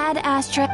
Ad Astra.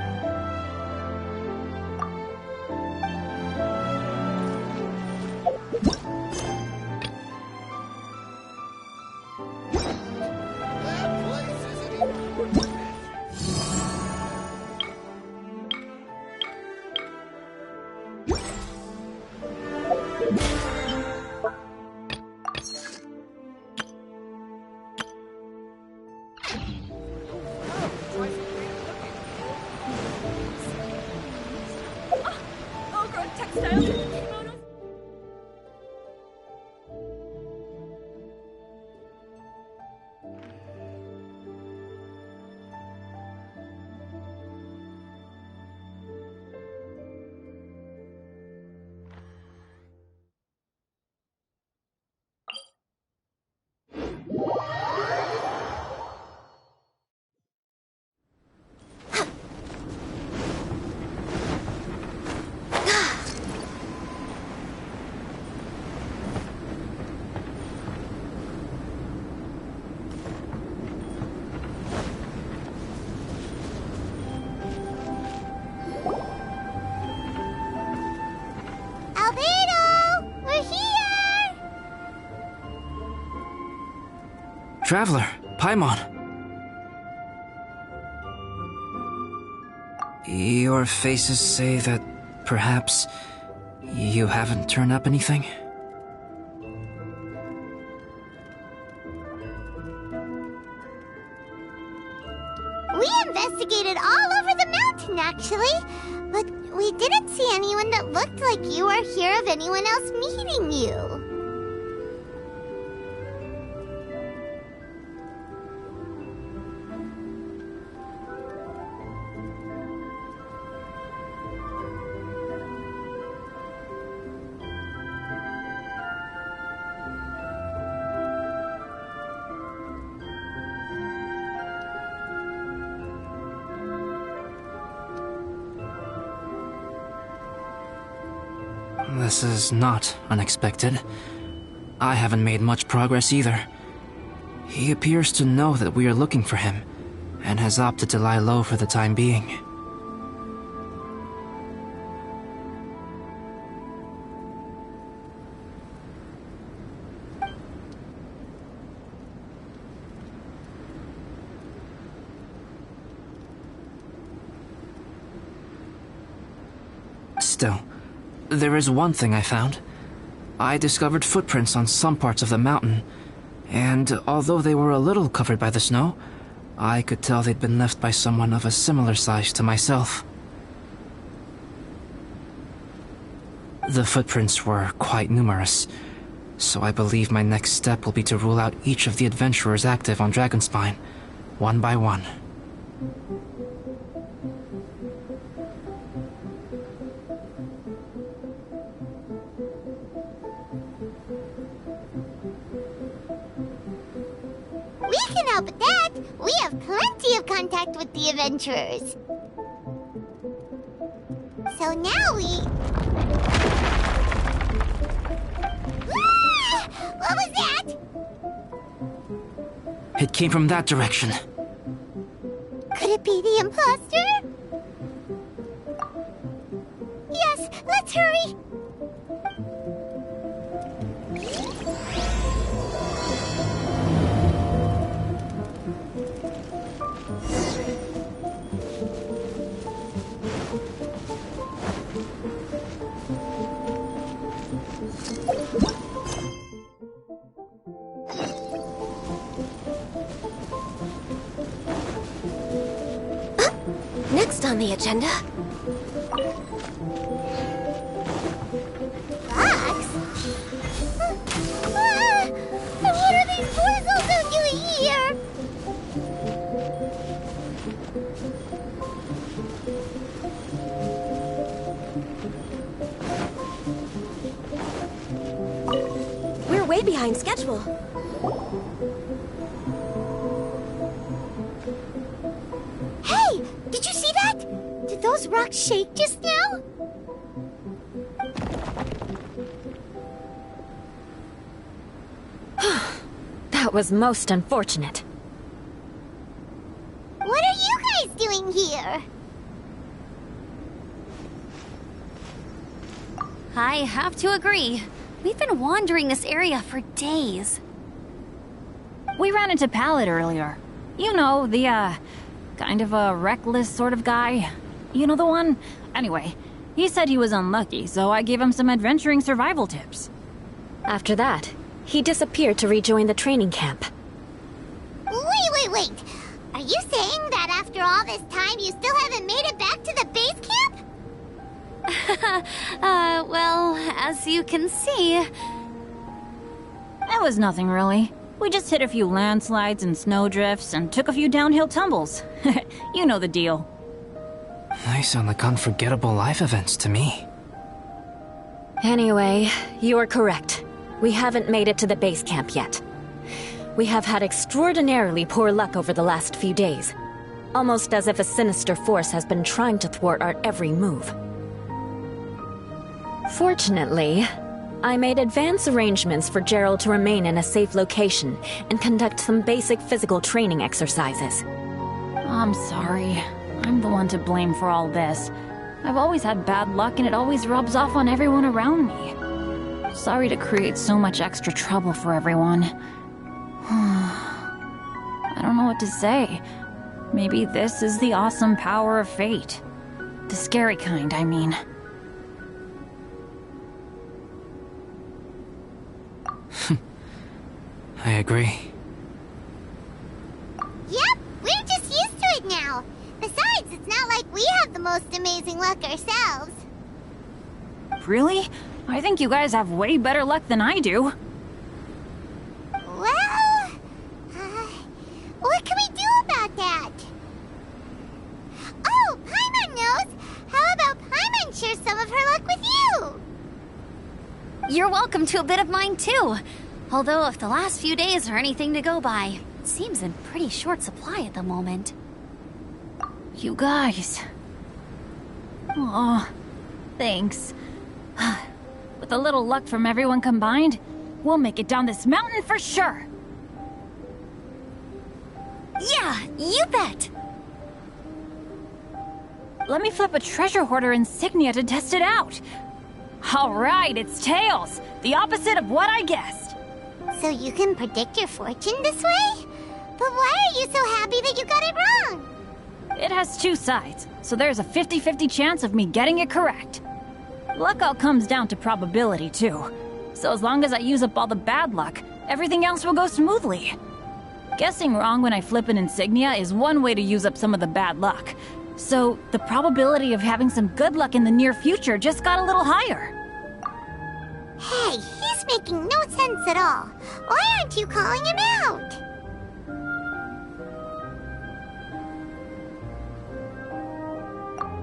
Traveler, Paimon. Your faces say that perhaps you haven't turned up anything? We investigated all over the mountain, actually, but we didn't see anyone that looked like you or hear of anyone else meeting you. This is not unexpected. I haven't made much progress either. He appears to know that we are looking for him, and has opted to lie low for the time being. Still, there is one thing I found. I discovered footprints on some parts of the mountain, and although they were a little covered by the snow, I could tell they'd been left by someone of a similar size to myself. The footprints were quite numerous, so I believe my next step will be to rule out each of the adventurers active on Dragonspine, one by one. We can help with that. We have plenty of contact with the adventurers. So now we... Ah! What was that? It came from that direction. Could it be the imposter? Yes, let's hurry. Next on the agenda. Fox? And what are these boys also doing here? We're way behind schedule. Hey! Did you see that? Did those rocks shake just now? That was most unfortunate. What are you guys doing here? I have to agree. We've been wandering this area for days. We ran into Pallet earlier. You know, the, kind of a reckless sort of guy. You know the one? Anyway, he said he was unlucky, so I gave him some adventuring survival tips. After that, he disappeared to rejoin the training camp. Wait. Are you saying that after all this time you still haven't made it back to the base camp? Well, as you can see... That was nothing really. We just hit a few landslides and snowdrifts and took a few downhill tumbles. You know the deal. They sound like unforgettable life events to me. Anyway, you're correct. We haven't made it to the base camp yet. We have had extraordinarily poor luck over the last few days. Almost as if a sinister force has been trying to thwart our every move. Fortunately, I made advance arrangements for Gerald to remain in a safe location and conduct some basic physical training exercises. I'm sorry. I'm the one to blame for all this. I've always had bad luck and it always rubs off on everyone around me. Sorry to create so much extra trouble for everyone. I don't know what to say. Maybe this is the awesome power of fate. The scary kind, I mean. I agree. Yep, we're just used to it now. Besides, it's not like we have the most amazing luck ourselves. Really? I think you guys have way better luck than I do. Well, what can we do about that? Oh, Paimon knows! How about Paimon share some of her luck with you? You're welcome to a bit of mine too. Although if the last few days are anything to go by, it seems in pretty short supply at the moment. You guys. Aw, thanks. With a little luck from everyone combined, we'll make it down this mountain for sure. Yeah, you bet! Let me flip a treasure hoarder insignia to test it out. Alright, it's tails. The opposite of what I guessed. So you can predict your fortune this way? But why are you so happy that you got it wrong? It has two sides, so there's a 50-50 chance of me getting it correct. Luck all comes down to probability, too. So as long as I use up all the bad luck, everything else will go smoothly. Guessing wrong when I flip an insignia is one way to use up some of the bad luck. So the probability of having some good luck in the near future just got a little higher. Hey, he's making no sense at all. Why aren't you calling him out?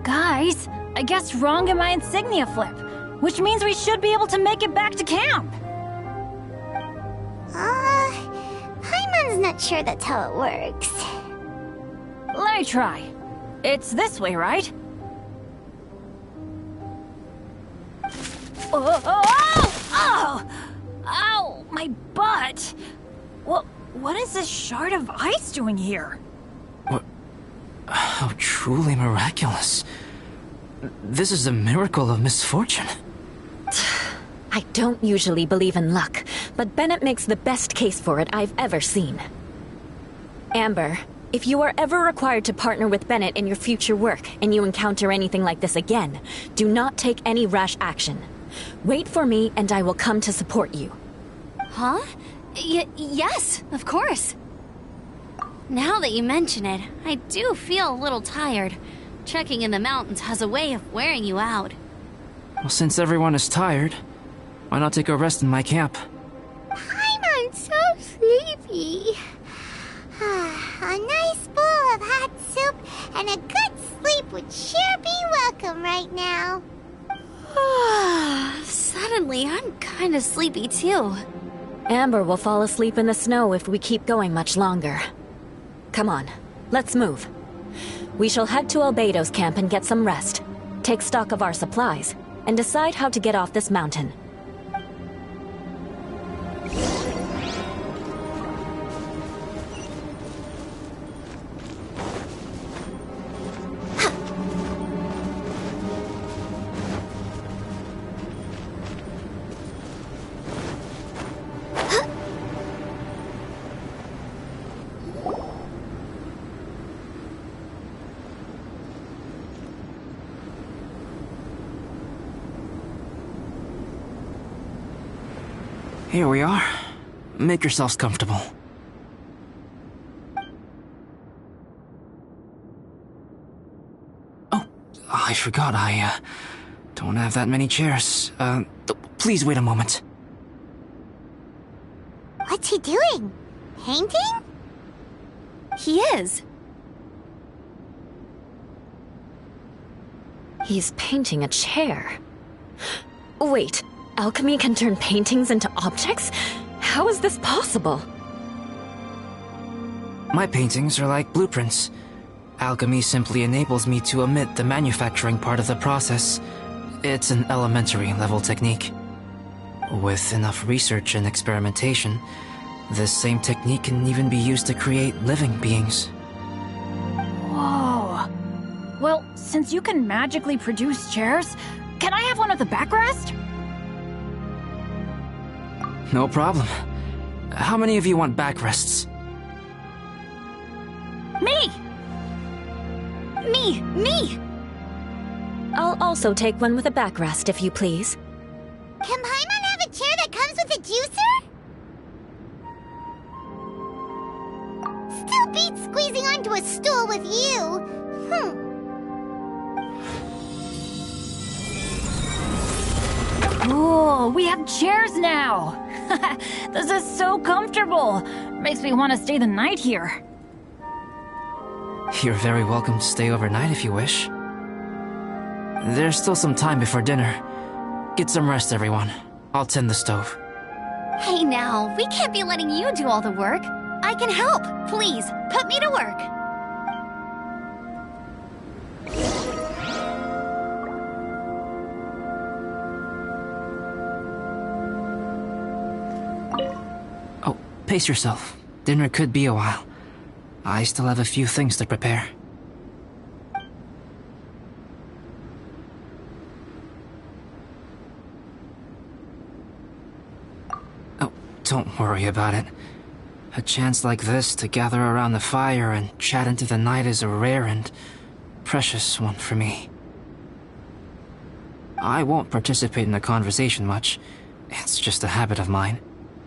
Guys, I guessed wrong in my insignia flip, which means we should be able to make it back to camp. Paimon's not sure that's how it works. Let me try. It's this way, right? Oh! Ow! My butt! What is this shard of ice doing here? What? How truly miraculous. This is a miracle of misfortune. I don't usually believe in luck, but Bennett makes the best case for it I've ever seen. Amber, if you are ever required to partner with Bennett in your future work and you encounter anything like this again, do not take any rash action. Wait for me and I will come to support you. Huh? Yes, of course. Now that you mention it, I do feel a little tired. Trekking in the mountains has a way of wearing you out. Well, since everyone is tired, why not take a rest in my camp? Paimon's so sleepy. A nice bowl of hot soup and a good sleep would sure be welcome right now. Suddenly, I'm kind of sleepy too. Amber will fall asleep in the snow if we keep going much longer. Come on, let's move. We shall head to Albedo's camp and get some rest, take stock of our supplies, and decide how to get off this mountain. Here we are. Make yourselves comfortable. Oh, I forgot I don't have that many chairs. Please wait a moment. What's he doing? Painting? He is. He's painting a chair. Wait, alchemy can turn paintings into objects? How is this possible? My paintings are like blueprints. Alchemy simply enables me to omit the manufacturing part of the process. It's an elementary level technique. With enough research and experimentation, this same technique can even be used to create living beings. Whoa. Well, since you can magically produce chairs, can I have one with a backrest? No problem. How many of you want backrests? Me! Me! I'll also take one with a backrest, if you please. Can Paimon have a chair that comes with a juicer? Still beats squeezing onto a stool with you. Cool, we have chairs now! This is so comfortable! Makes me want to stay the night here. You're very welcome to stay overnight if you wish. There's still some time before dinner. Get some rest, everyone. I'll tend the stove. Hey now, we can't be letting you do all the work. I can help. Please, put me to work. Oh, pace yourself. Dinner could be a while. I still have a few things to prepare. Oh, don't worry about it. A chance like this to gather around the fire and chat into the night is a rare and precious one for me. I won't participate in the conversation much. It's just a habit of mine.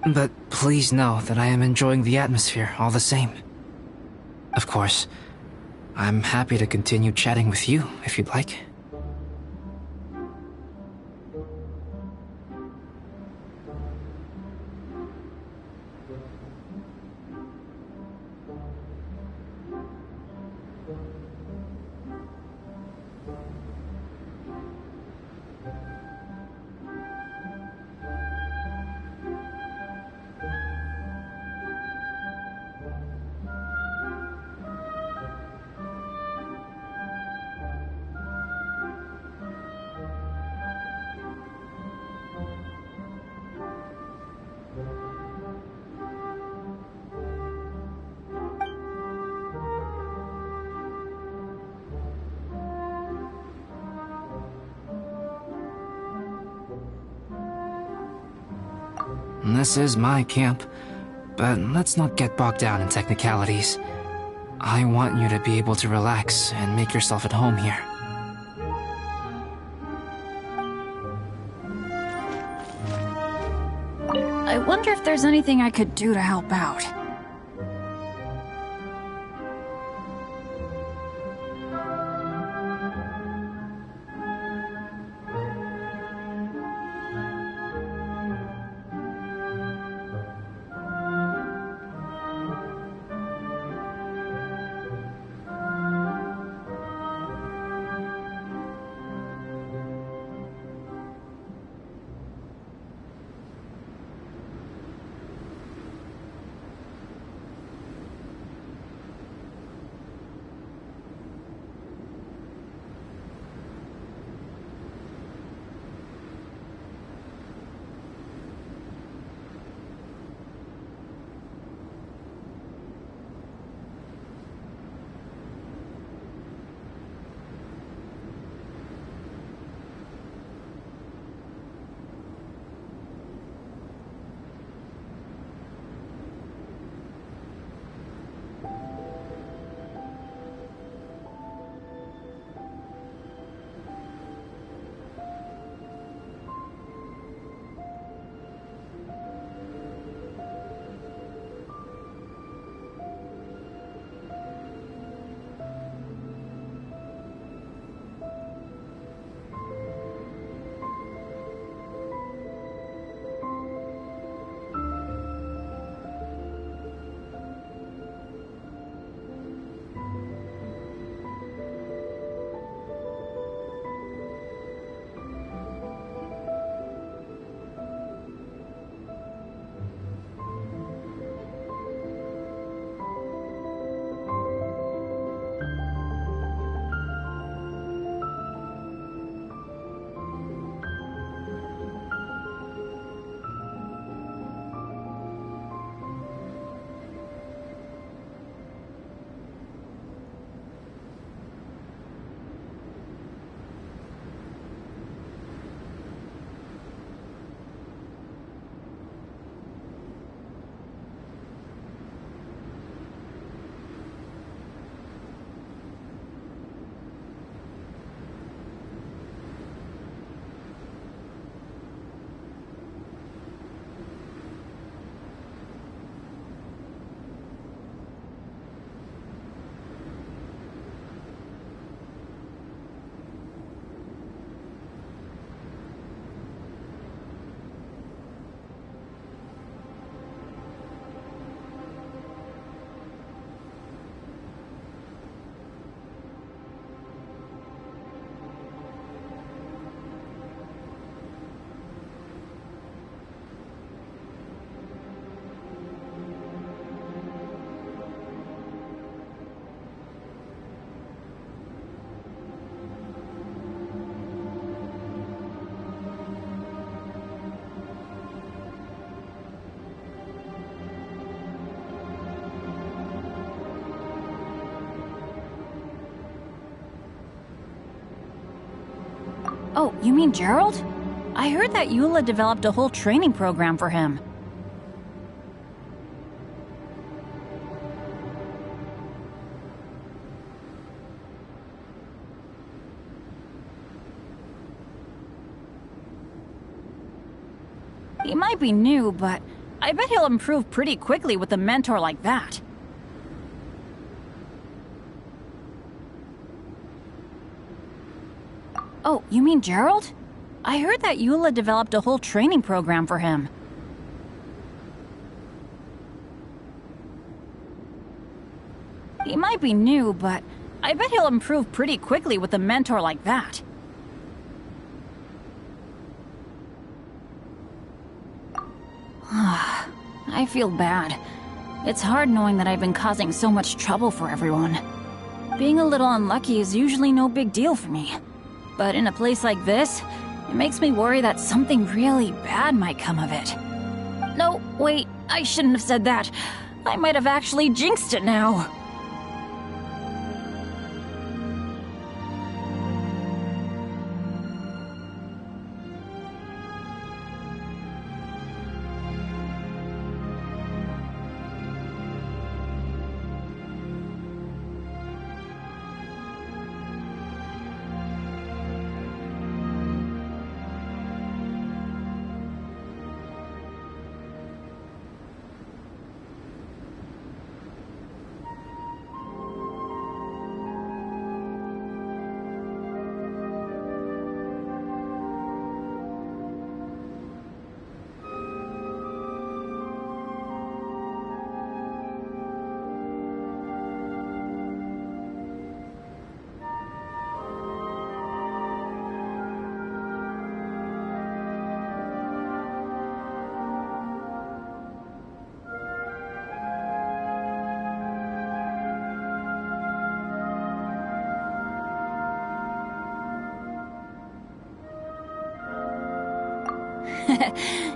But please know that I am enjoying the atmosphere all the same. Of course, I'm happy to continue chatting with you if you'd like. This is my camp, but let's not get bogged down in technicalities. I want you to be able to relax and make yourself at home here. I wonder if there's anything I could do to help out. Oh, you mean Gerald? I heard that Eula developed a whole training program for him. He might be new, but I bet he'll improve pretty quickly with a mentor like that. Oh, you mean Gerald? I heard that Eula developed a whole training program for him. He might be new, but I bet he'll improve pretty quickly with a mentor like that. I feel bad. It's hard knowing that I've been causing so much trouble for everyone. Being a little unlucky is usually no big deal for me. But in a place like this, it makes me worry that something really bad might come of it. No, wait, I shouldn't have said that. I might have actually jinxed it now.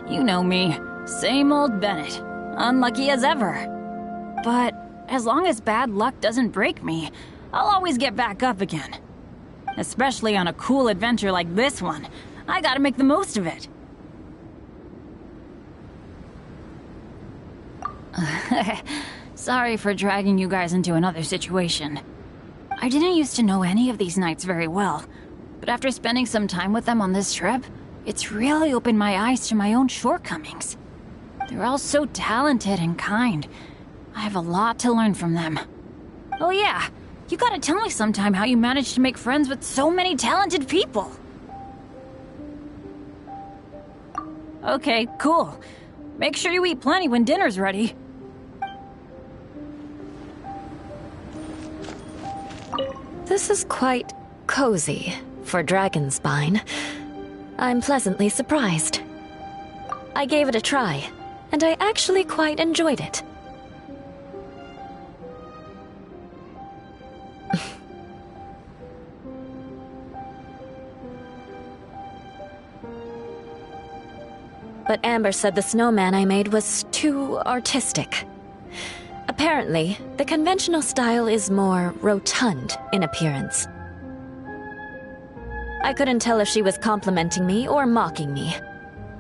You know me. Same old Bennett. Unlucky as ever. But as long as bad luck doesn't break me, I'll always get back up again. Especially on a cool adventure like this one. I gotta make the most of it. Sorry for dragging you guys into another situation. I didn't used to know any of these knights very well, but after spending some time with them on this trip, it's really opened my eyes to my own shortcomings. They're all so talented and kind. I have a lot to learn from them. Oh yeah, you gotta tell me sometime how you managed to make friends with so many talented people. Okay, cool. Make sure you eat plenty when dinner's ready. This is quite cozy for Dragonspine. I'm pleasantly surprised. I gave it a try, and I actually quite enjoyed it. But Amber said the snowman I made was too artistic. Apparently, the conventional style is more rotund in appearance. I couldn't tell if she was complimenting me or mocking me.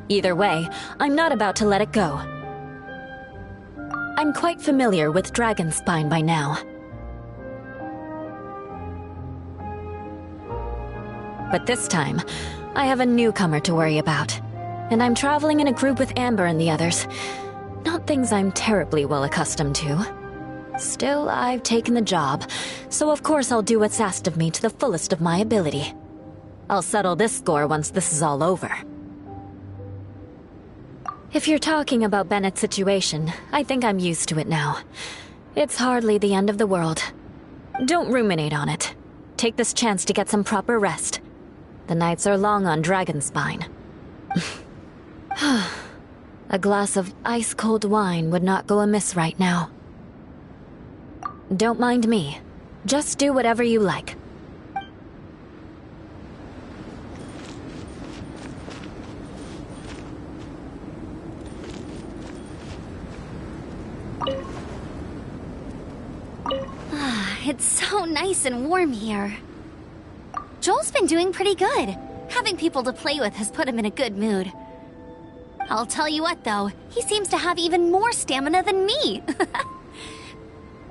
Either way, I'm not about to let it go. I'm quite familiar with Dragonspine by now. But this time, I have a newcomer to worry about. And I'm traveling in a group with Amber and the others. Not things I'm terribly well accustomed to. Still, I've taken the job, so of course I'll do what's asked of me to the fullest of my ability. I'll settle this score once this is all over. If you're talking about Bennett's situation, I think I'm used to it now. It's hardly the end of the world. Don't ruminate on it. Take this chance to get some proper rest. The nights are long on Dragonspine. A glass of ice-cold wine would not go amiss right now. Don't mind me. Just do whatever you like. It's so nice and warm here. Joel's been doing pretty good. Having people to play with has put him in a good mood. I'll tell you what, though, he seems to have even more stamina than me.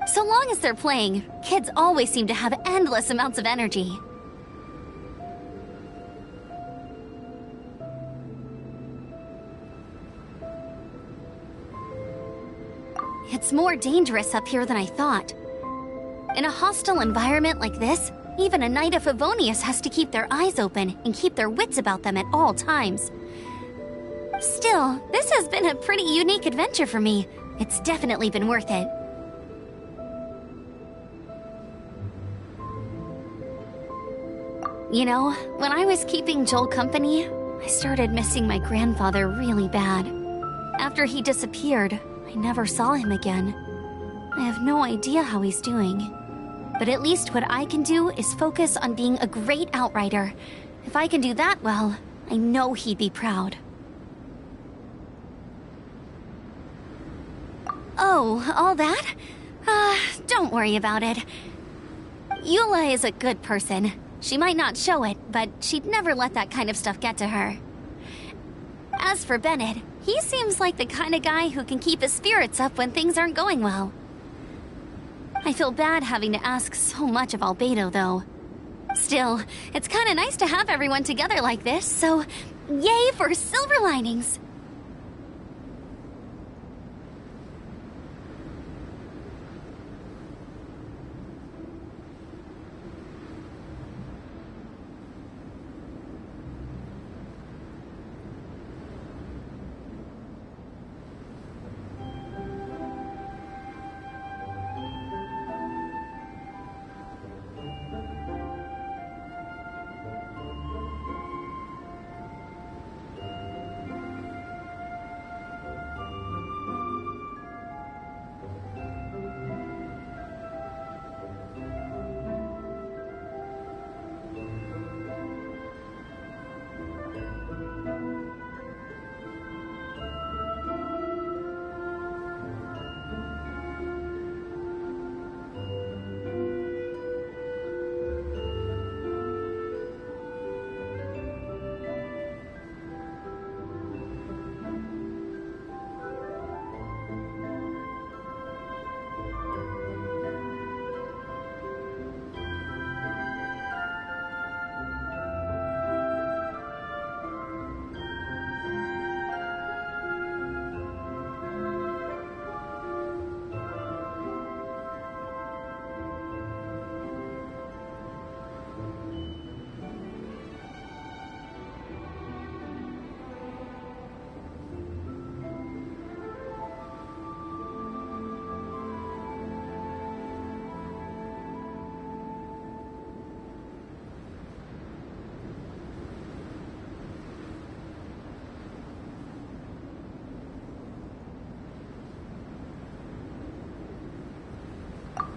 So long as they're playing, kids always seem to have endless amounts of energy. It's more dangerous up here than I thought. In a hostile environment like this, even a Knight of Favonius has to keep their eyes open and keep their wits about them at all times. Still, this has been a pretty unique adventure for me. It's definitely been worth it. You know, when I was keeping Joel company, I started missing my grandfather really bad. After he disappeared, I never saw him again. I have no idea how he's doing. But at least what I can do is focus on being a great outrider. If I can do that well, I know he'd be proud. Oh, all that? Don't worry about it. Eula is a good person. She might not show it, but she'd never let that kind of stuff get to her. As for Bennett, he seems like the kind of guy who can keep his spirits up when things aren't going well. I feel bad having to ask so much of Albedo, though. Still, it's kind of nice to have everyone together like this, so yay for silver linings!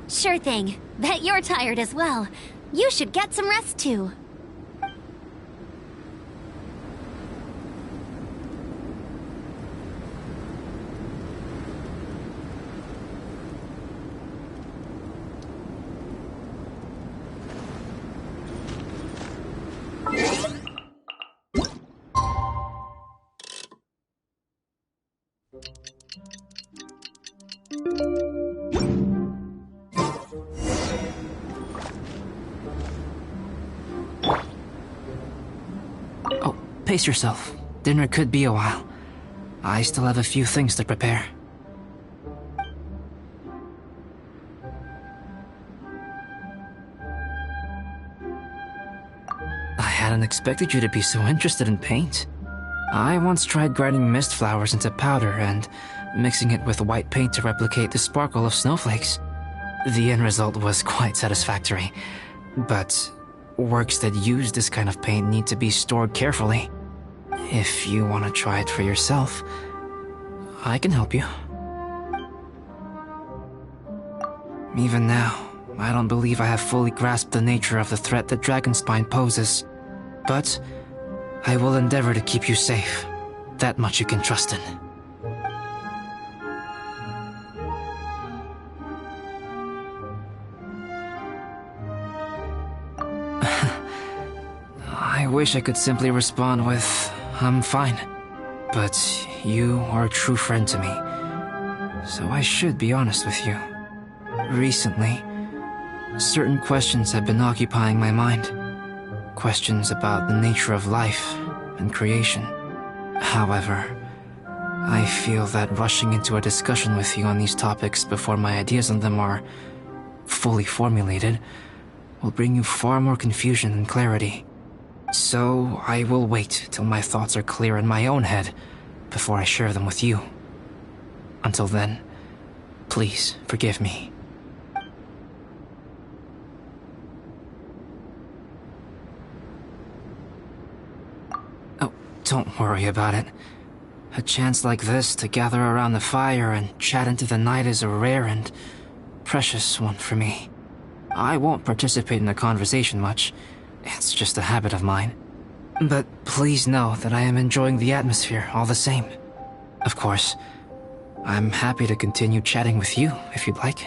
Sure thing. Bet you're tired as well. You should get some rest too. Oh, pace yourself. Dinner could be a while. I still have a few things to prepare. I hadn't expected you to be so interested in paint. I once tried grinding mist flowers into powder and mixing it with white paint to replicate the sparkle of snowflakes. The end result was quite satisfactory, but works that use this kind of paint need to be stored carefully. If you want to try it for yourself, I can help you. Even now, I don't believe I have fully grasped the nature of the threat that Dragonspine poses, but I will endeavor to keep you safe. That much you can trust in. I wish I could simply respond with, I'm fine. But you are a true friend to me, so I should be honest with you. Recently, certain questions have been occupying my mind. Questions about the nature of life and creation. However, I feel that rushing into a discussion with you on these topics before my ideas on them are fully formulated will bring you far more confusion than clarity. So I will wait till my thoughts are clear in my own head before I share them with you. Until then, please forgive me. Oh, don't worry about it. A chance like this to gather around the fire and chat into the night is a rare and precious one for me. I won't participate in the conversation much. It's just a habit of mine. But please know that I am enjoying the atmosphere all the same. Of course, I'm happy to continue chatting with you if you'd like.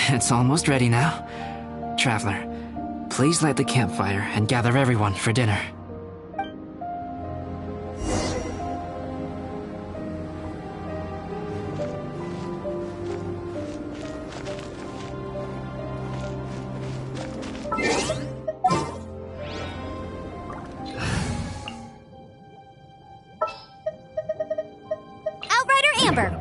It's almost ready now. Traveler, please light the campfire and gather everyone for dinner. Outrider Amber!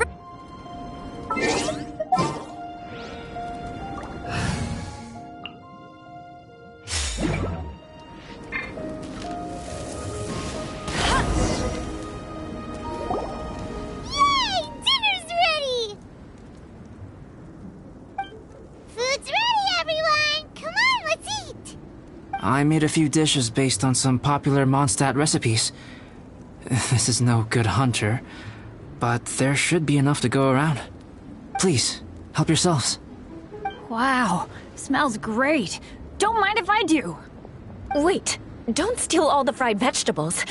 I made a few dishes based on some popular Mondstadt recipes. This is no good hunter, but there should be enough to go around. Please, help yourselves. Wow, smells great. Don't mind if I do. Wait, don't steal all the fried vegetables.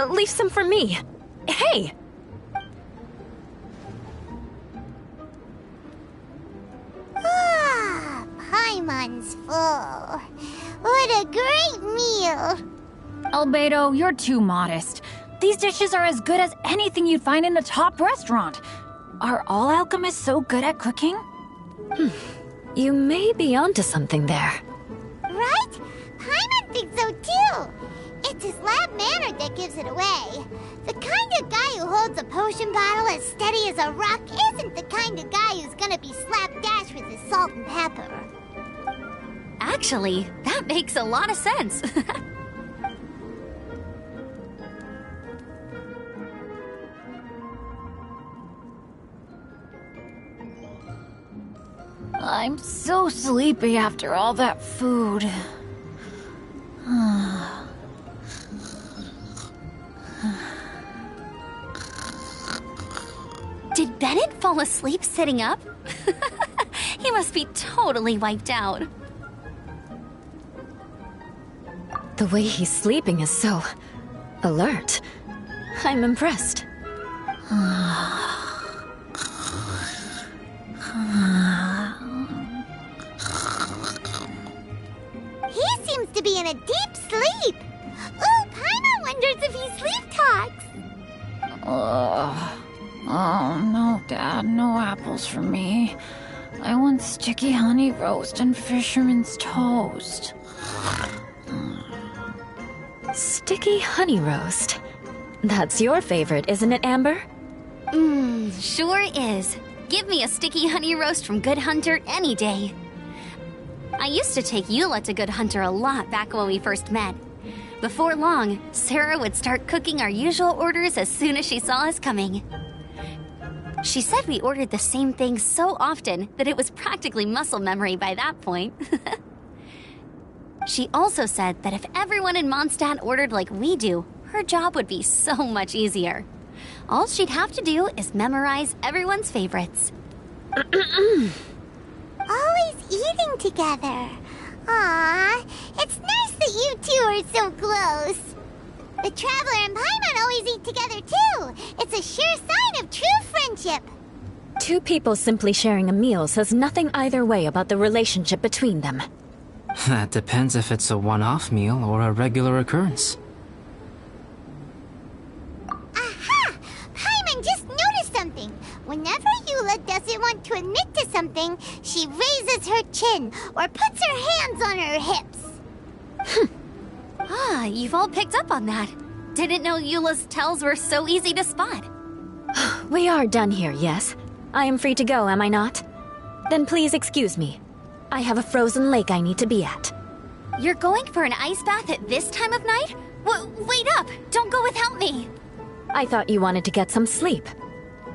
Leave some for me. Hey! Ah, Paimon's full. What a great meal! Albedo, you're too modest. These dishes are as good as anything you'd find in a top restaurant. Are all alchemists so good at cooking? You may be onto something there. Right? Paimon thinks so too. It's his lab manner that gives it away. The kind of guy who holds a potion bottle as steady as a rock isn't the kind of guy who's gonna be slapdash with his salt and pepper. Actually, that makes a lot of sense. I'm so sleepy after all that food. Did Bennett fall asleep sitting up? He must be totally wiped out. The way he's sleeping is so alert. I'm impressed. He seems to be in a deep sleep. Ooh, Paimon wonders if he sleep talks. Oh, no, Dad, no apples for me. I want sticky honey roast and fisherman's toast. Sticky honey roast. That's your favorite, isn't it, Amber? Sure is. Give me a sticky honey roast from Good Hunter any day. I used to take Eula to Good Hunter a lot back when we first met. Before long, Sarah would start cooking our usual orders as soon as she saw us coming. She said we ordered the same thing so often that it was practically muscle memory by that point. She also said that if everyone in Mondstadt ordered like we do, her job would be so much easier. All she'd have to do is memorize everyone's favorites. Always eating together. Aww, it's nice that you two are so close. The Traveler and Paimon always eat together too. It's a sure sign of true friendship. Two people simply sharing a meal says nothing either way about the relationship between them. That depends if it's a one-off meal or a regular occurrence. Aha! Paimon just noticed something. Whenever Eula doesn't want to admit to something, she raises her chin or puts her hands on her hips. Ah, you've all picked up on that. Didn't know Eula's tells were so easy to spot. We are done here, yes? I am free to go, am I not? Then please excuse me. I have a frozen lake I need to be at. You're going for an ice bath at this time of night? Wait up! Don't go without me! I thought you wanted to get some sleep.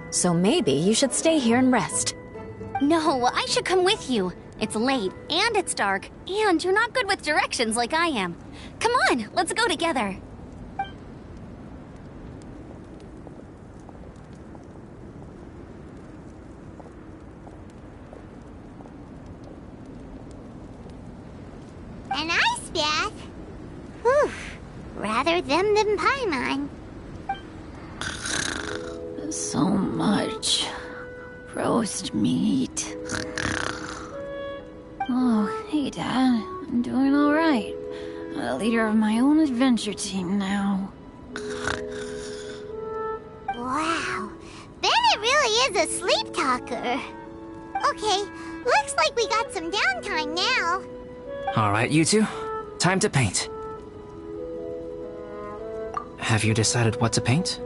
So maybe you should stay here and rest. No, I should come with you. It's late, and it's dark, and you're not good with directions like I am. Come on, let's go together. An ice bath? Whew. Rather them than Paimon. So much roast meat. Oh, hey, Dad. I'm doing all right. A leader of my own adventure team now. Wow. Bennett really is a sleep talker. Okay, looks like we got some downtime now. Alright, you two. Time to paint. Have you decided what to paint?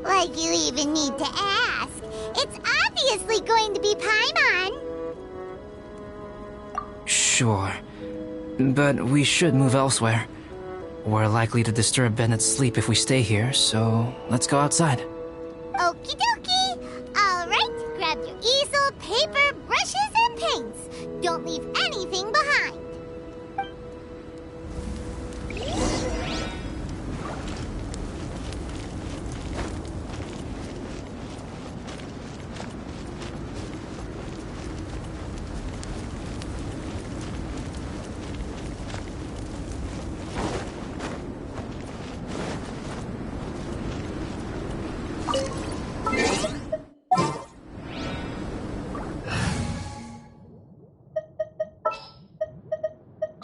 Like you even need to ask. It's obviously going to be Paimon. Sure. But we should move elsewhere. We're likely to disturb Bennett's sleep if we stay here, so let's go outside. Okie dokie. All right, grab your easel, paper, brushes, and paints. Don't leave anything behind.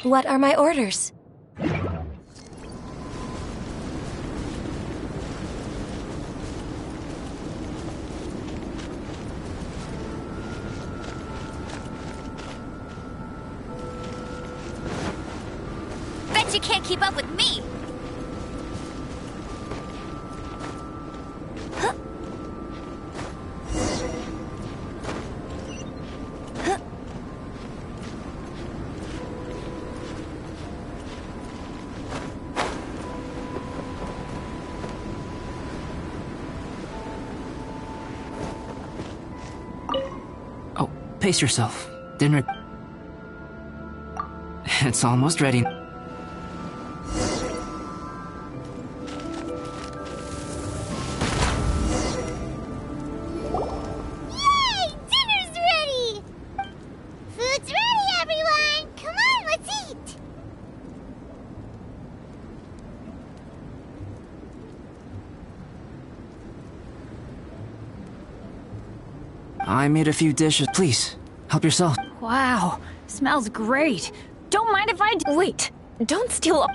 What are my orders? Bet you can't keep up with me! Pace yourself. Dinner... It's almost ready. Yay! Dinner's ready! Food's ready, everyone! Come on, let's eat! I made a few dishes. Please, help yourself. Wow, smells great. Don't mind if I do. Wait, don't steal.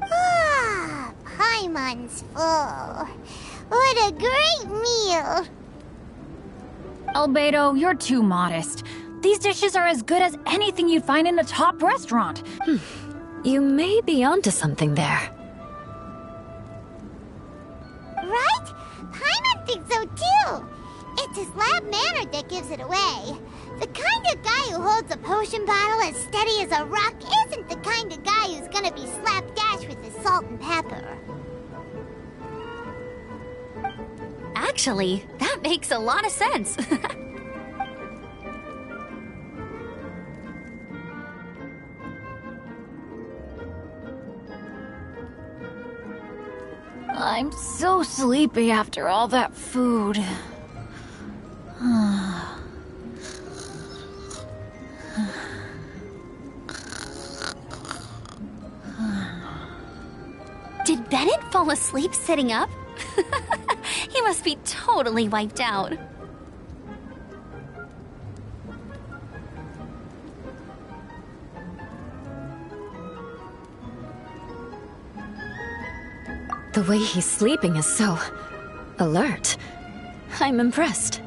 Ah, Paimon's full. What a great meal! Albedo, you're too modest. These dishes are as good as anything you'd find in a top restaurant. You may be onto something there. Right? Paimon thinks so too. It's his lab manner that gives it away. The kind of guy who holds a potion bottle as steady as a rock isn't the kind of guy who's gonna be slapdash with his salt and pepper. Actually, that makes a lot of sense. I'm so sleepy after all that food. Did Bennett fall asleep sitting up? He must be totally wiped out. The way he's sleeping is so alert. I'm impressed.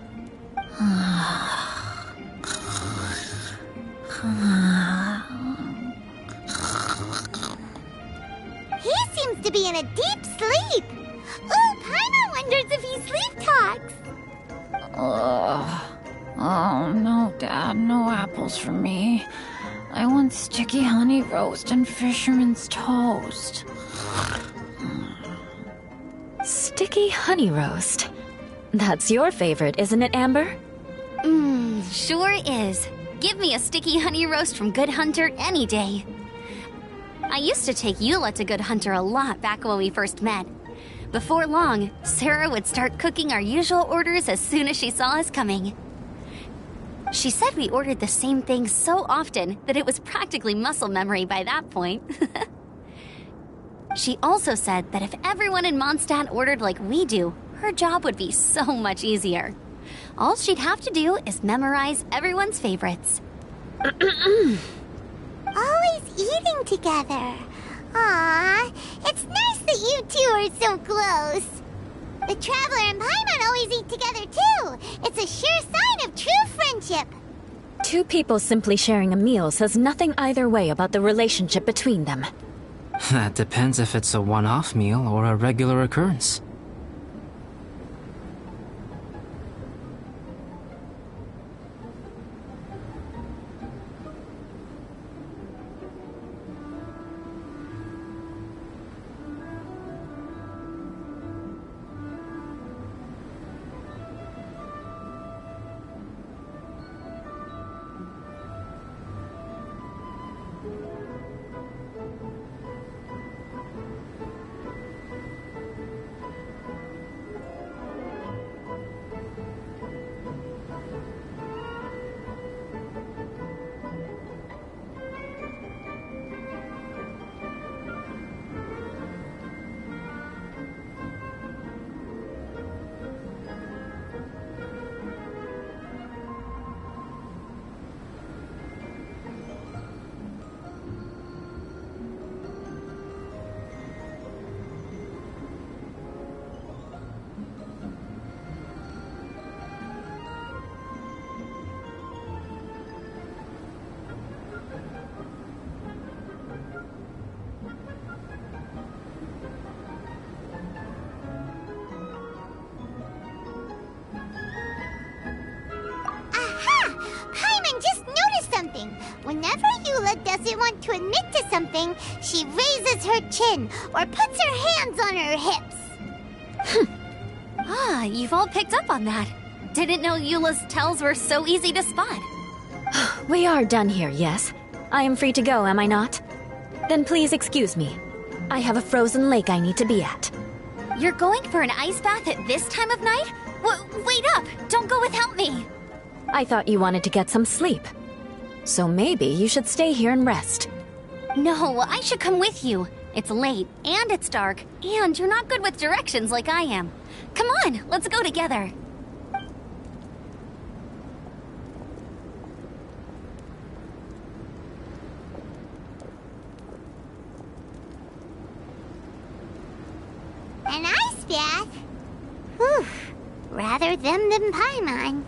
He seems to be in a deep sleep. Ooh, Paimon wonders if he sleep talks. Oh, no, Dad, no apples for me. I want sticky honey roast and fisherman's toast. Sticky honey roast. That's your favorite, isn't it, Amber? Sure is. Give me a sticky honey roast from Good Hunter any day. I used to take Eula to Good Hunter a lot back when we first met. Before long, Sarah would start cooking our usual orders as soon as she saw us coming. She said we ordered the same thing so often that it was practically muscle memory by that point. She also said that if everyone in Mondstadt ordered like we do, her job would be so much easier. All she'd have to do is memorize everyone's favorites. Always eating together. Aww, it's nice that you two are so close. The Traveler and Paimon always eat together too. It's a sure sign of true friendship. Two people simply sharing a meal says nothing either way about the relationship between them. That depends if it's a one-off meal or a regular occurrence. Whenever Eula doesn't want to admit to something, she raises her chin or puts her hands on her hips. You've all picked up on that. Didn't know Eula's tells were so easy to spot. We are done here, yes? I am free to go, am I not? Then please excuse me. I have a frozen lake I need to be at. You're going for an ice bath at this time of night? Wait up! Don't go without me! I thought you wanted to get some sleep. So maybe you should stay here and rest. No, I should come with you. It's late, and it's dark, and you're not good with directions like I am. Come on, let's go together. An ice bath? Whew. Rather them than Paimon.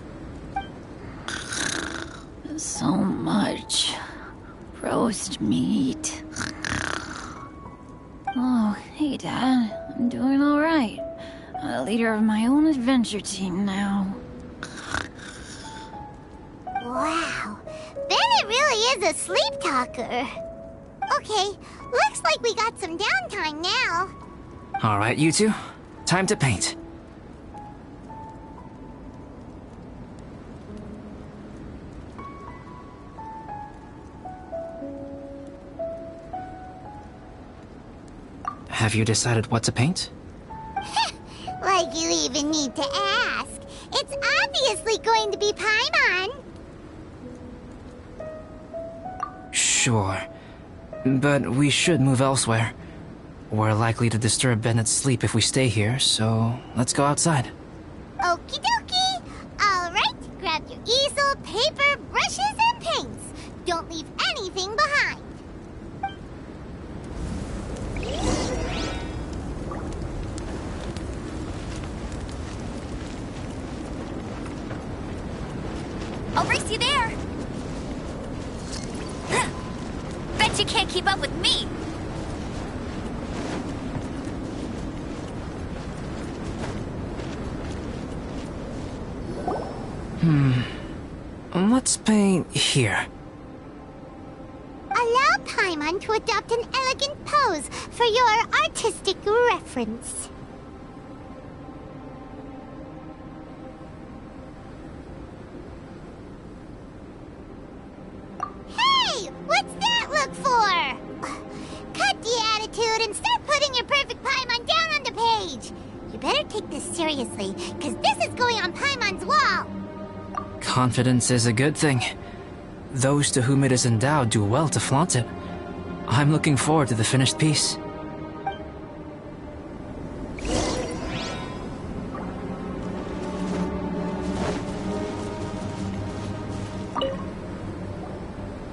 So much roast meat. Oh, hey, Dad. I'm doing all right. I'm a leader of my own adventure team now. Wow. Bennett really is a sleep talker. Okay, looks like we got some downtime now. All right, you two. Time to paint. Have you decided what to paint? even need to ask. It's obviously going to be Paimon. Sure. But we should move elsewhere. We're likely to disturb Bennett's sleep if we stay here, so let's go outside. Okie dokie. All right, grab your easel, paper, brushes, and paints. Don't leave anything behind. I'll race you there. Bet you can't keep up with me. Let's paint here. Allow Paimon to adopt an elegant pose for your artistic reference. Hey! What's that look for? Cut the attitude and start putting your perfect Paimon down on the page. You better take this seriously, because this is going on Paimon's wall. Confidence is a good thing. Those to whom it is endowed do well to flaunt it. I'm looking forward to the finished piece.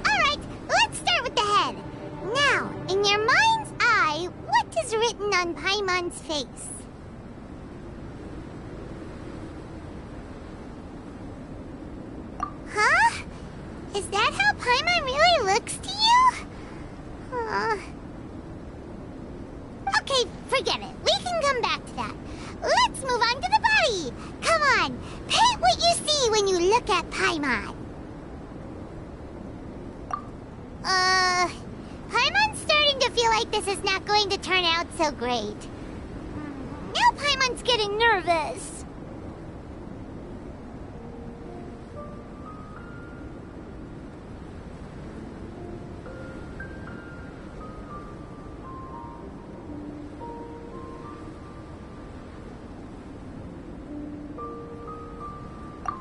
Alright, let's start with the head. Now, in your mind's eye, what is written on Paimon's face? Huh? Is that how Paimon really looks to you? Okay, forget it. We can come back to that. Let's move on to the body. Come on, paint what you see when you look at Paimon. Paimon's starting to feel like this is not going to turn out so great. Now Paimon's getting nervous.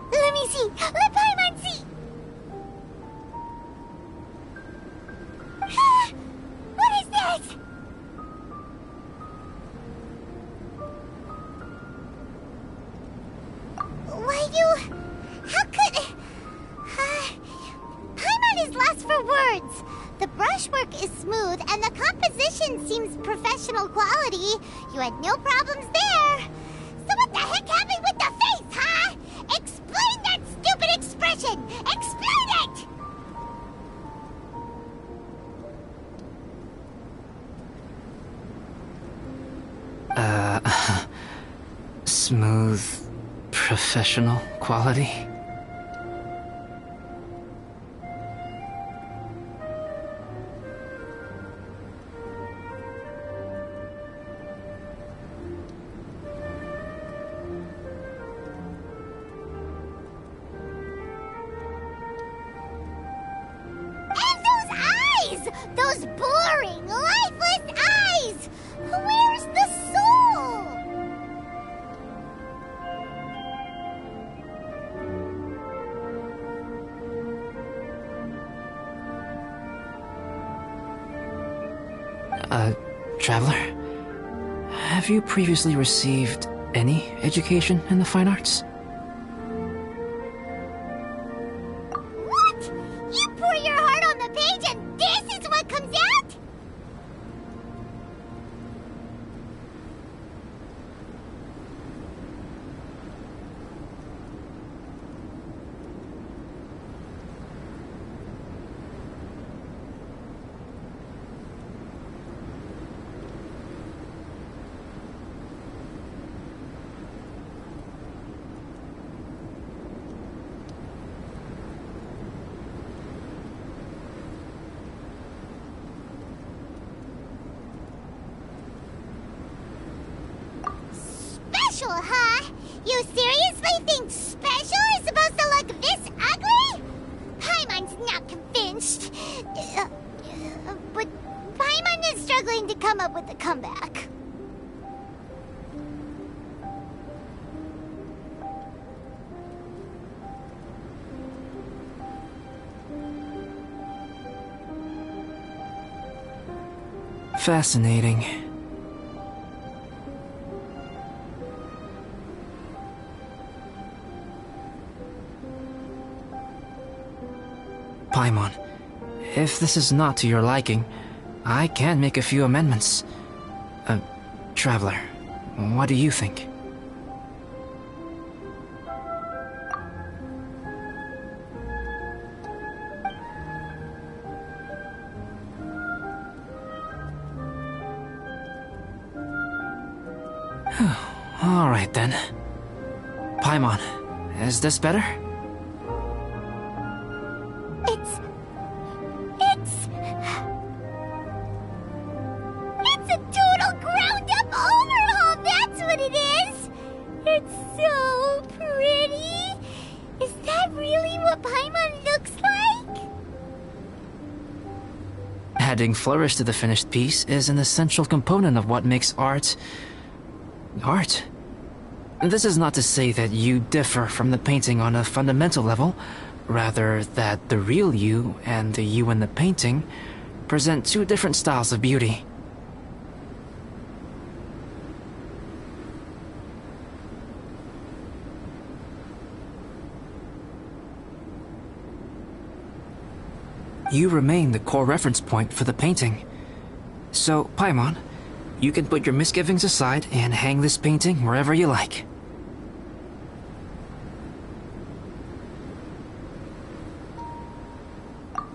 Let me see. Let Paimon see. What is that? Why you... How could... Paimon is lost for words. The brushwork is smooth and the composition seems professional quality. You had no problems there. So what the heck happened with the face, huh? Explain that stupid expression! Explain it! Smooth, professional quality. And those eyes! Those boring, lifeless eyes! Where's the soul? Traveler? Have you previously received any education in the fine arts? What? You pour your heart on the page and this is what comes out? Special, huh? You seriously think special is supposed to look this ugly? Paimon's not convinced. But Paimon is struggling to come up with a comeback. Fascinating. Paimon, if this is not to your liking, I can make a few amendments. Traveler, what do you think? All right then. Paimon, is this better? It's a total ground-up overhaul, that's what it is! It's so pretty! Is that really what Paimon looks like? Adding flourish to the finished piece is an essential component of what makes art... art. This is not to say that you differ from the painting on a fundamental level, rather that the real you and the you in the painting present two different styles of beauty. You remain the core reference point for the painting. So, Paimon, you can put your misgivings aside and hang this painting wherever you like.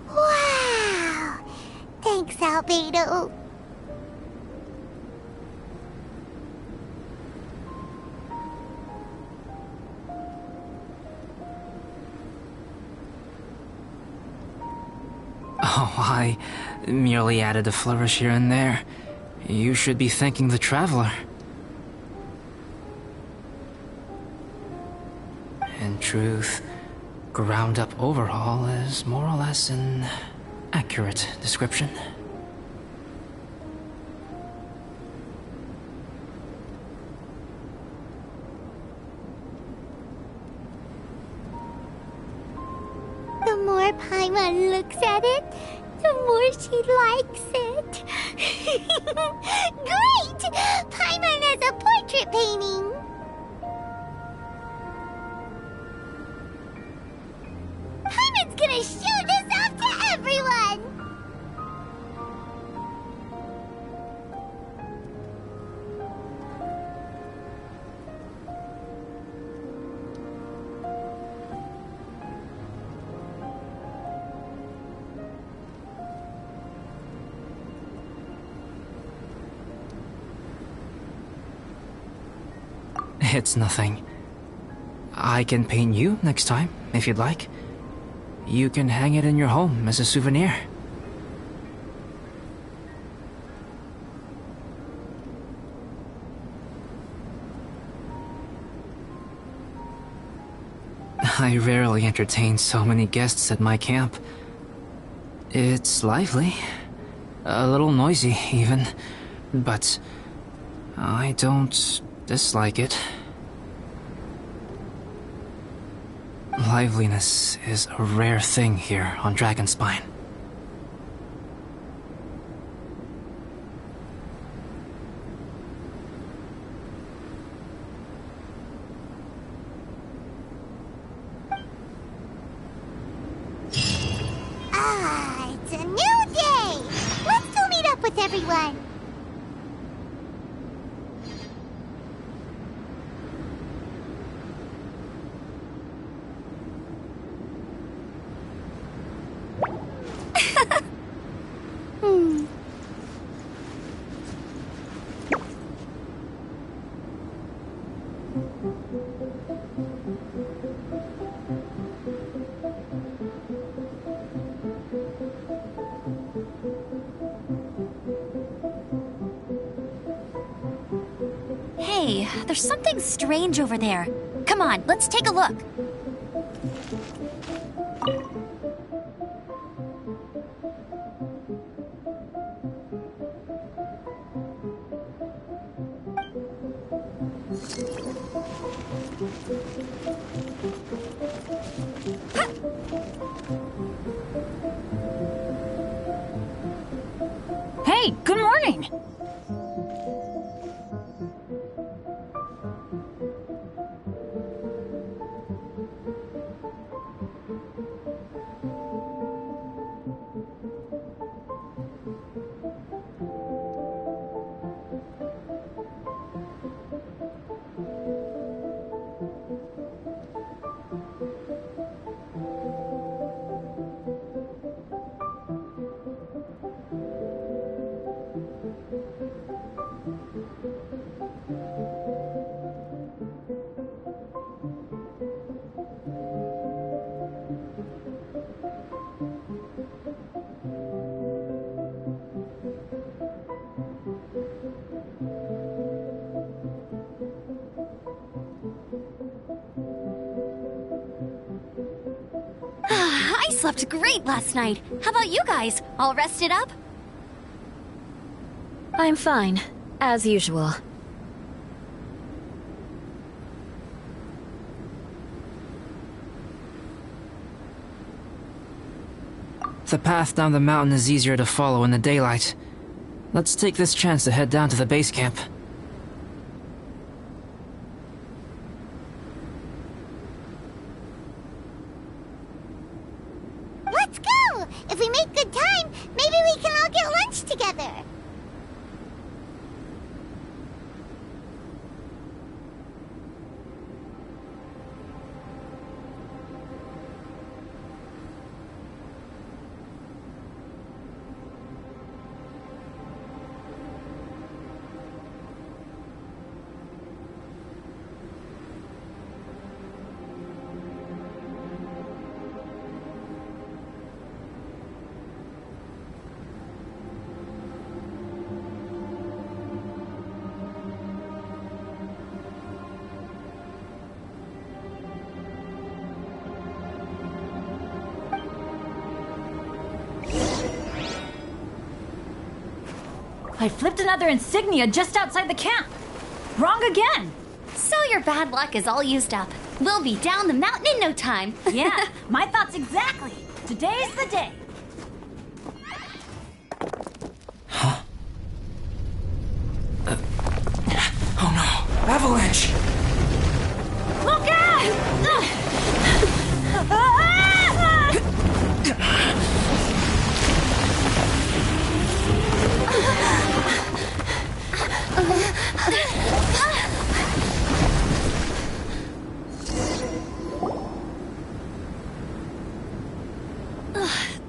Wow! Thanks, Albedo. Oh, I merely added a flourish here and there. You should be thanking the traveler. In truth, ground-up overhaul is more or less an accurate description. The more Paimon looks at it, the more she likes it. Great! Paimon has a portrait painting. Paimon's gonna show this off to everyone. It's nothing. I can paint you next time, if you'd like. You can hang it in your home as a souvenir. I rarely entertain so many guests at my camp. It's lively. A little noisy, even. But I don't dislike it. Liveliness is a rare thing here on Dragonspine. Ah, it's a new day. Let's go meet up with everyone. Hey, there's something strange over there. Come on, let's take a look. Hey, good morning! slept great last night. How about you guys? All rested up? I'm fine, as usual. The path down the mountain is easier to follow in the daylight. Let's take this chance to head down to the base camp. Let's go! If we make good time, maybe we can all get lunch together. I flipped another insignia just outside the camp. Wrong again. So your bad luck is all used up. We'll be down the mountain in no time. Yeah, my thoughts exactly. Today's the day. Oh no! Avalanche! Look out!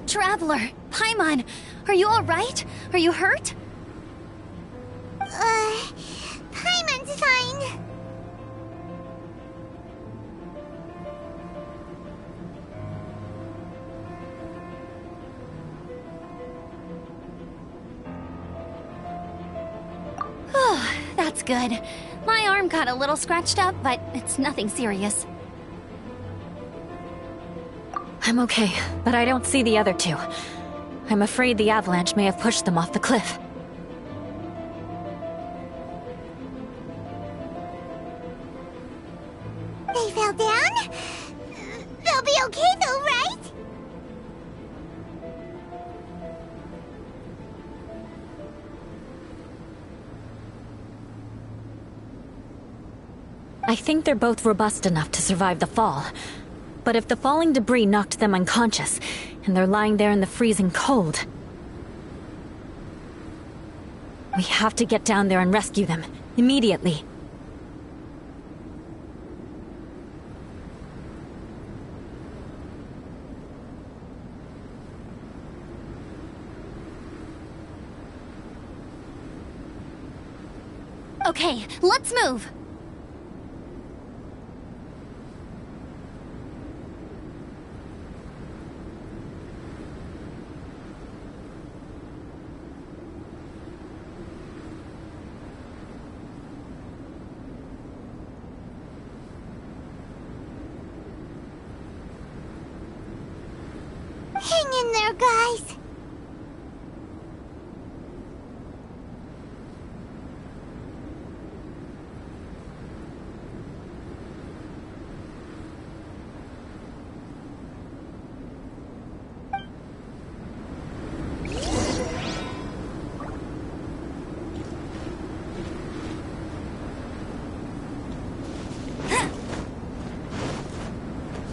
Traveler, Paimon, are you alright? Are you hurt? Paimon's fine. That's good. My arm got a little scratched up, but it's nothing serious. I'm okay, but I don't see the other two. I'm afraid the avalanche may have pushed them off the cliff. They fell down? They'll be okay though, right? I think they're both robust enough to survive the fall. But if the falling debris knocked them unconscious, and they're lying there in the freezing cold... We have to get down there and rescue them, immediately. Okay, let's move. Hang in there, guys.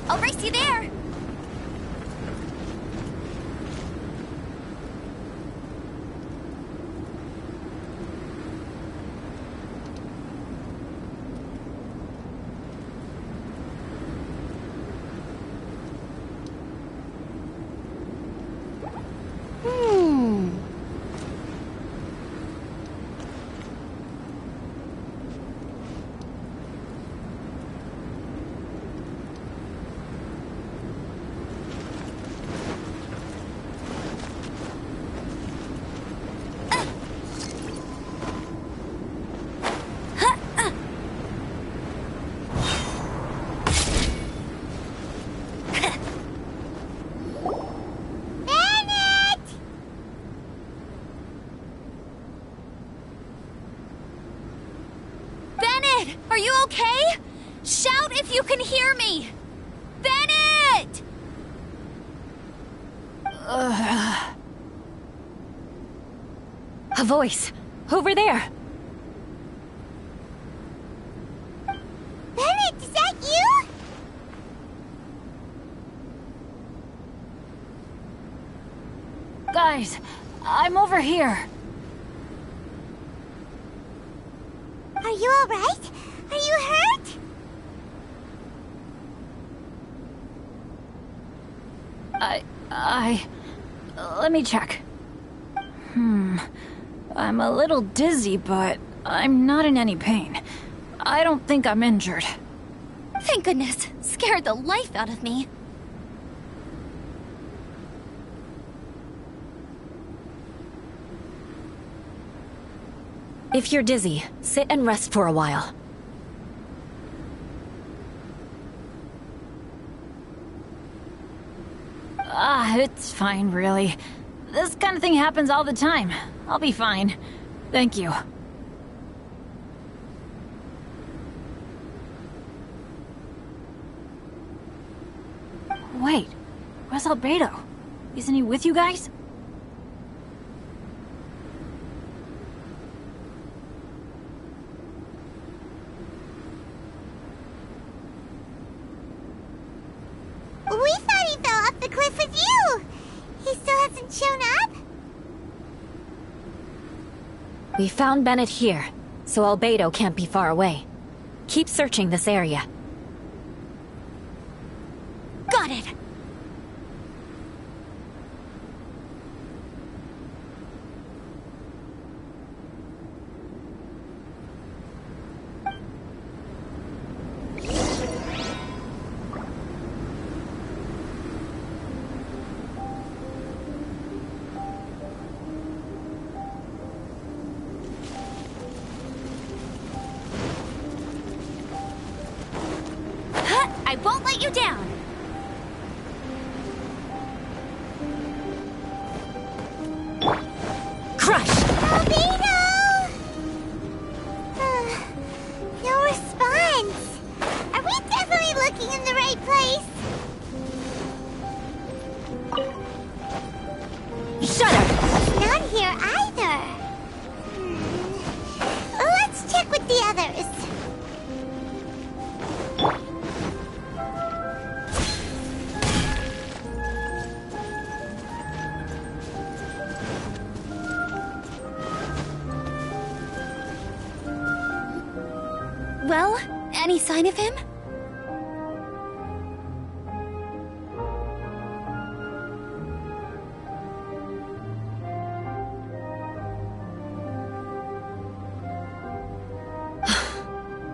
I'll race you there. okay? Shout if you can hear me! Bennett! A voice. Over there. Bennett, is that you? Guys, I'm over here. Are you alright? Are you hurt? Let me check. I'm a little dizzy, but I'm not in any pain. I don't think I'm injured. Thank goodness. Scared the life out of me. If you're dizzy, sit and rest for a while. It's fine, really. This kind of thing happens all the time. I'll be fine. Thank you. Wait, where's Albedo? Isn't he with you guys? We thought he fell off the cliff with you! He still hasn't shown up? We found Bennett here, so Albedo can't be far away. Keep searching this area. Got it! I won't let you down! Crush! Albedo! No response. Are we definitely looking in the right place? Shut up! Not here either. Let's check with the others. Well, any sign of him?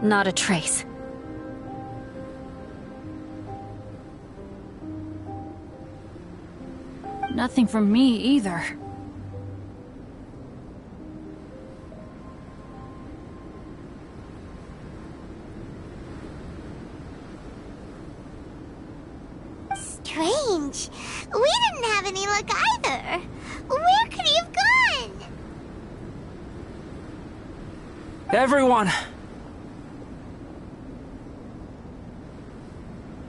Not a trace. Nothing from me either. Strange. We didn't have any luck either. Where could he have gone? Everyone!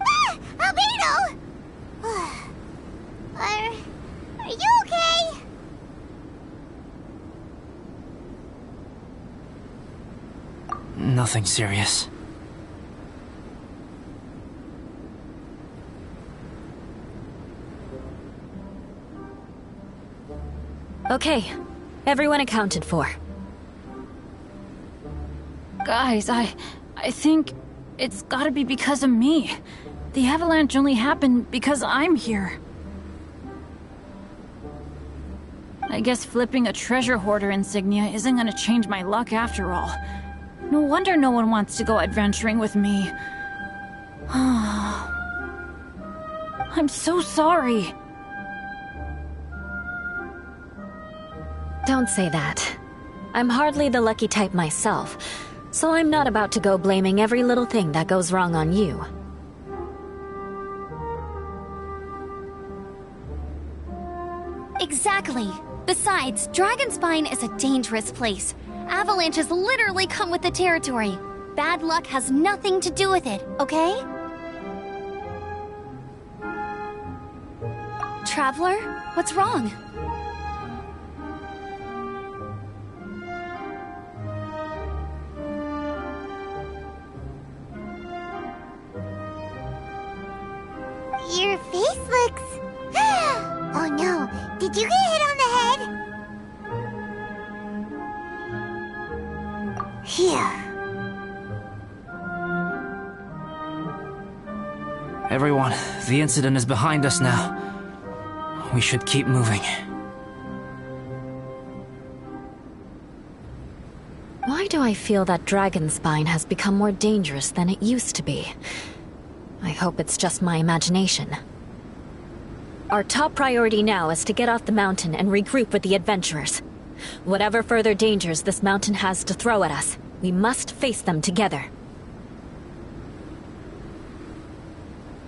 Ah! Albedo! Are you okay? Nothing serious. Okay, everyone accounted for. Guys, I think it's gotta be because of me. The avalanche only happened because I'm here. I guess flipping a treasure hoarder insignia isn't gonna change my luck after all. No wonder no one wants to go adventuring with me. I'm so sorry. Don't say that. I'm hardly the lucky type myself, so I'm not about to go blaming every little thing that goes wrong on you. Exactly. Besides, Dragonspine is a dangerous place. Avalanches literally come with the territory. bad luck has nothing to do with it, okay? Traveler, what's wrong? Your face looks... Oh no, did you get hit on the head? Phew. Everyone, the incident is behind us now. We should keep moving. Why do I feel that dragon spine has become more dangerous than it used to be? I hope it's just my imagination. Our top priority now is to get off the mountain and regroup with the adventurers. Whatever further dangers this mountain has to throw at us, we must face them together.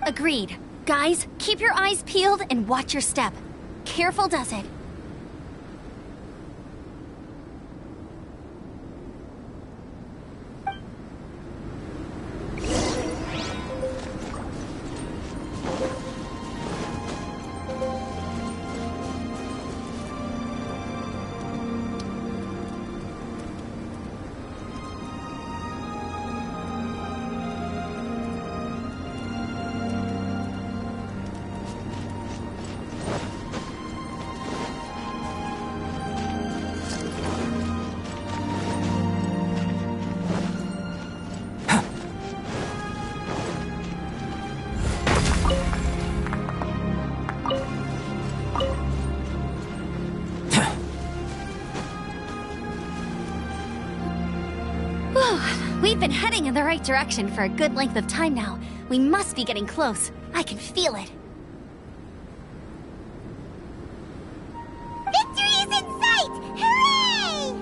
Agreed. Guys, keep your eyes peeled and watch your step. Careful does it. We've been heading in the right direction for a good length of time now. We must be getting close. I can feel it. Victory is in sight! Hooray!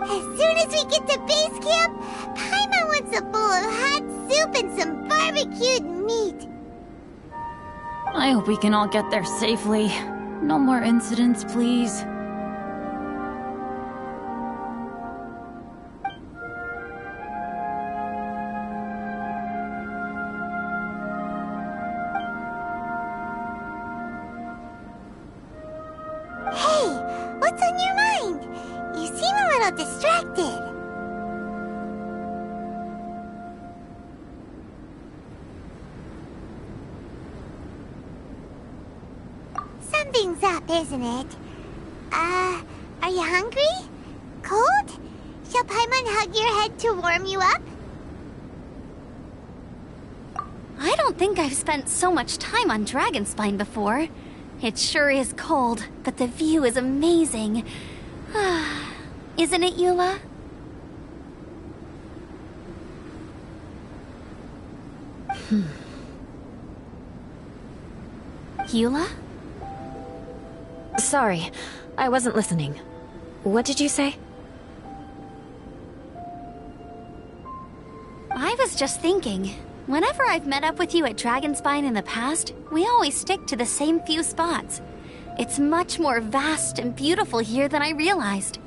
As soon as we get to base camp, Paimon wants a bowl of hot soup and some barbecued meat. I hope we can all get there safely. No more incidents, please. Hey, what's on your mind? You seem a little distracted. Something's up, isn't it? Are you hungry? Cold? Shall Paimon hug your head to warm you up? I don't think I've spent so much time on Dragonspine before. It sure is cold, but the view is amazing. Isn't it, Eula? Eula? Sorry, I wasn't listening. What did you say? I was just thinking, whenever I've met up with you at Dragonspine in the past, we always stick to the same few spots. It's much more vast and beautiful here than I realized.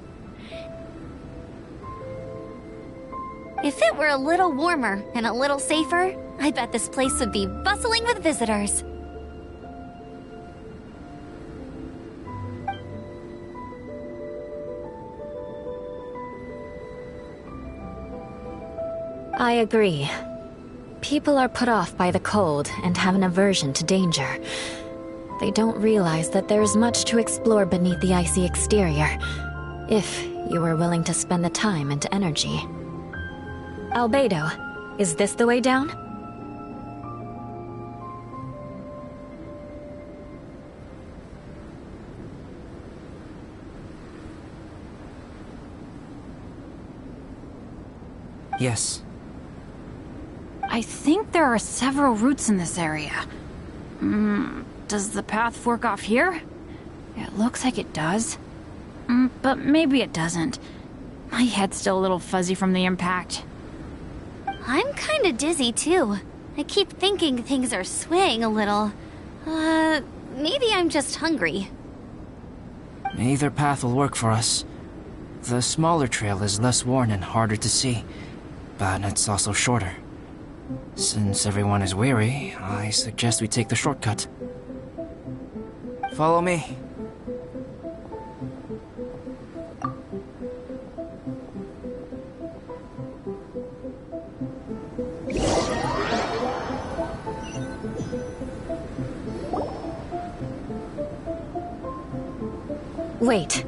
If it were a little warmer and a little safer, I bet this place would be bustling with visitors. I agree. People are put off by the cold and have an aversion to danger. They don't realize that there is much to explore beneath the icy exterior, if you were willing to spend the time and energy. Albedo, is this the way down? Yes. I think there are several routes in this area. Does the path fork off here? It looks like it does. But maybe it doesn't. My head's still a little fuzzy from the impact. I'm kinda dizzy too. I keep thinking things are swaying a little. Maybe I'm just hungry. Either path will work for us. The smaller trail is less worn and harder to see, but it's also shorter. Since everyone is weary, I suggest we take the shortcut. Follow me. Wait.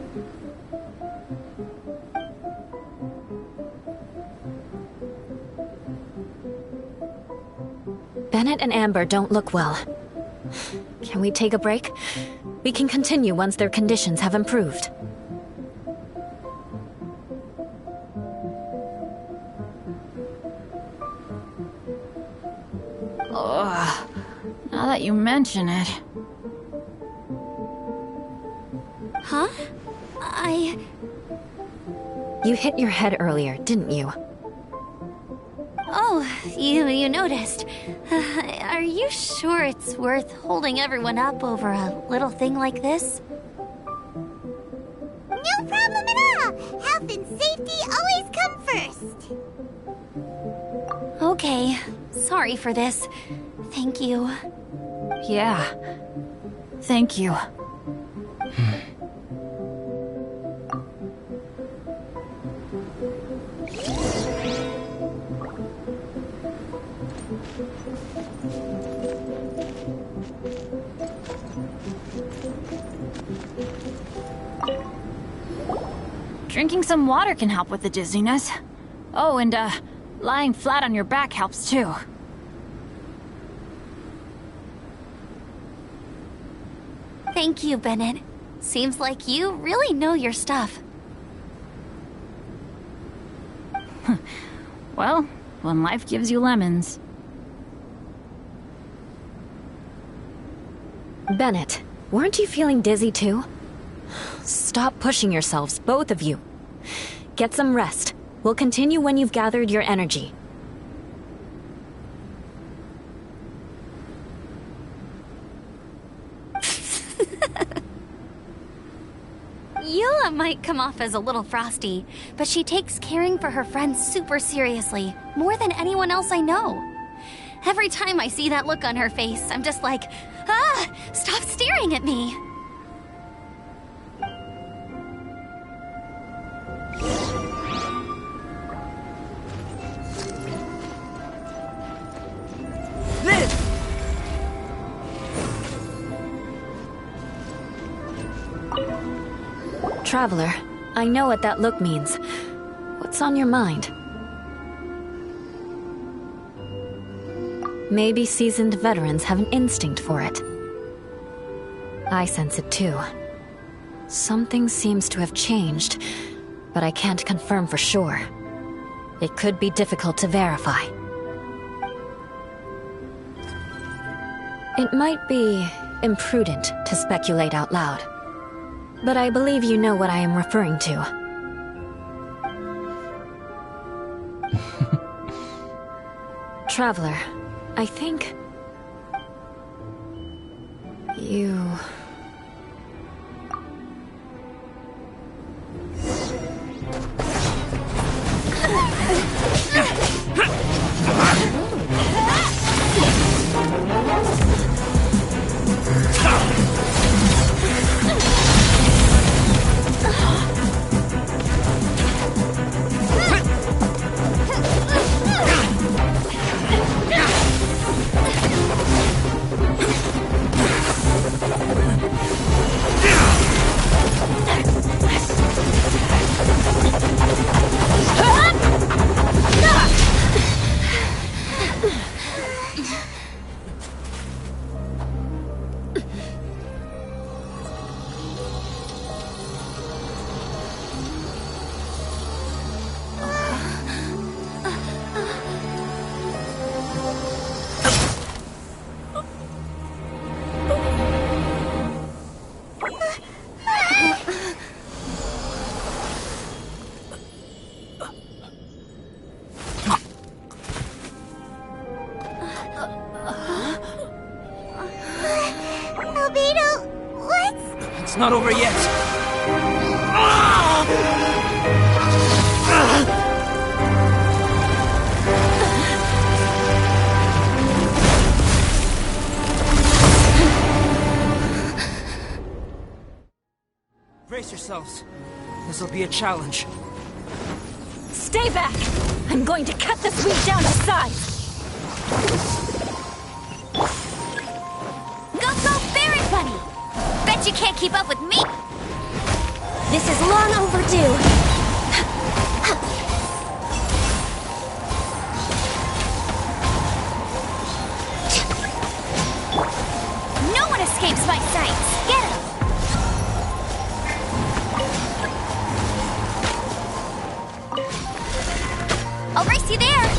Bennett and Amber don't look well. Can we take a break? We can continue once their conditions have improved. Ugh. Now that you mention it. Huh? You hit your head earlier, didn't you? Oh, you noticed. Are you sure it's worth holding everyone up over a little thing like this? No problem at all! Health and safety always come first! Okay, sorry for this. Thank you. Yeah. Thank you. Drinking some water can help with the dizziness. Oh, and lying flat on your back helps too. Thank you, Bennett. Seems like you really know your stuff. Well, when life gives you lemons. Bennett, weren't you feeling dizzy too? Stop pushing yourselves, both of you. Get some rest. We'll continue when you've gathered your energy. Eula might come off as a little frosty, but she takes caring for her friends super seriously, more than anyone else I know. Every time I see that look on her face, I'm just like, ah, stop staring at me. Traveler, I know what that look means. What's on your mind? Maybe seasoned veterans have an instinct for it. I sense it too. Something seems to have changed, but I can't confirm for sure. It could be difficult to verify. It might be imprudent to speculate out loud, but I believe you know what I am referring to. Traveler, I think... you... Albedo, what's... It's not over yet. ourselves. This'll be a challenge. Stay back! I'm going to cut this weed down to size! Go, Ferret Bunny! Bet you can't keep up with me! This is long overdue. No one escapes my sights! Get him! I'll race you there!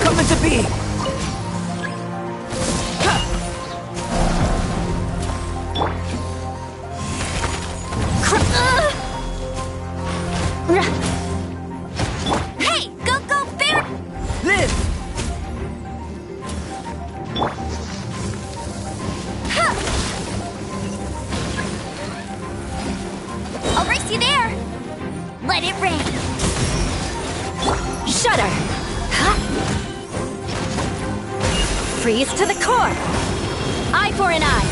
Coming to be! Hey! Go, Ferret! Live! I'll race you there! Let it rain! Shudder! Freeze to the core! Eye for an eye!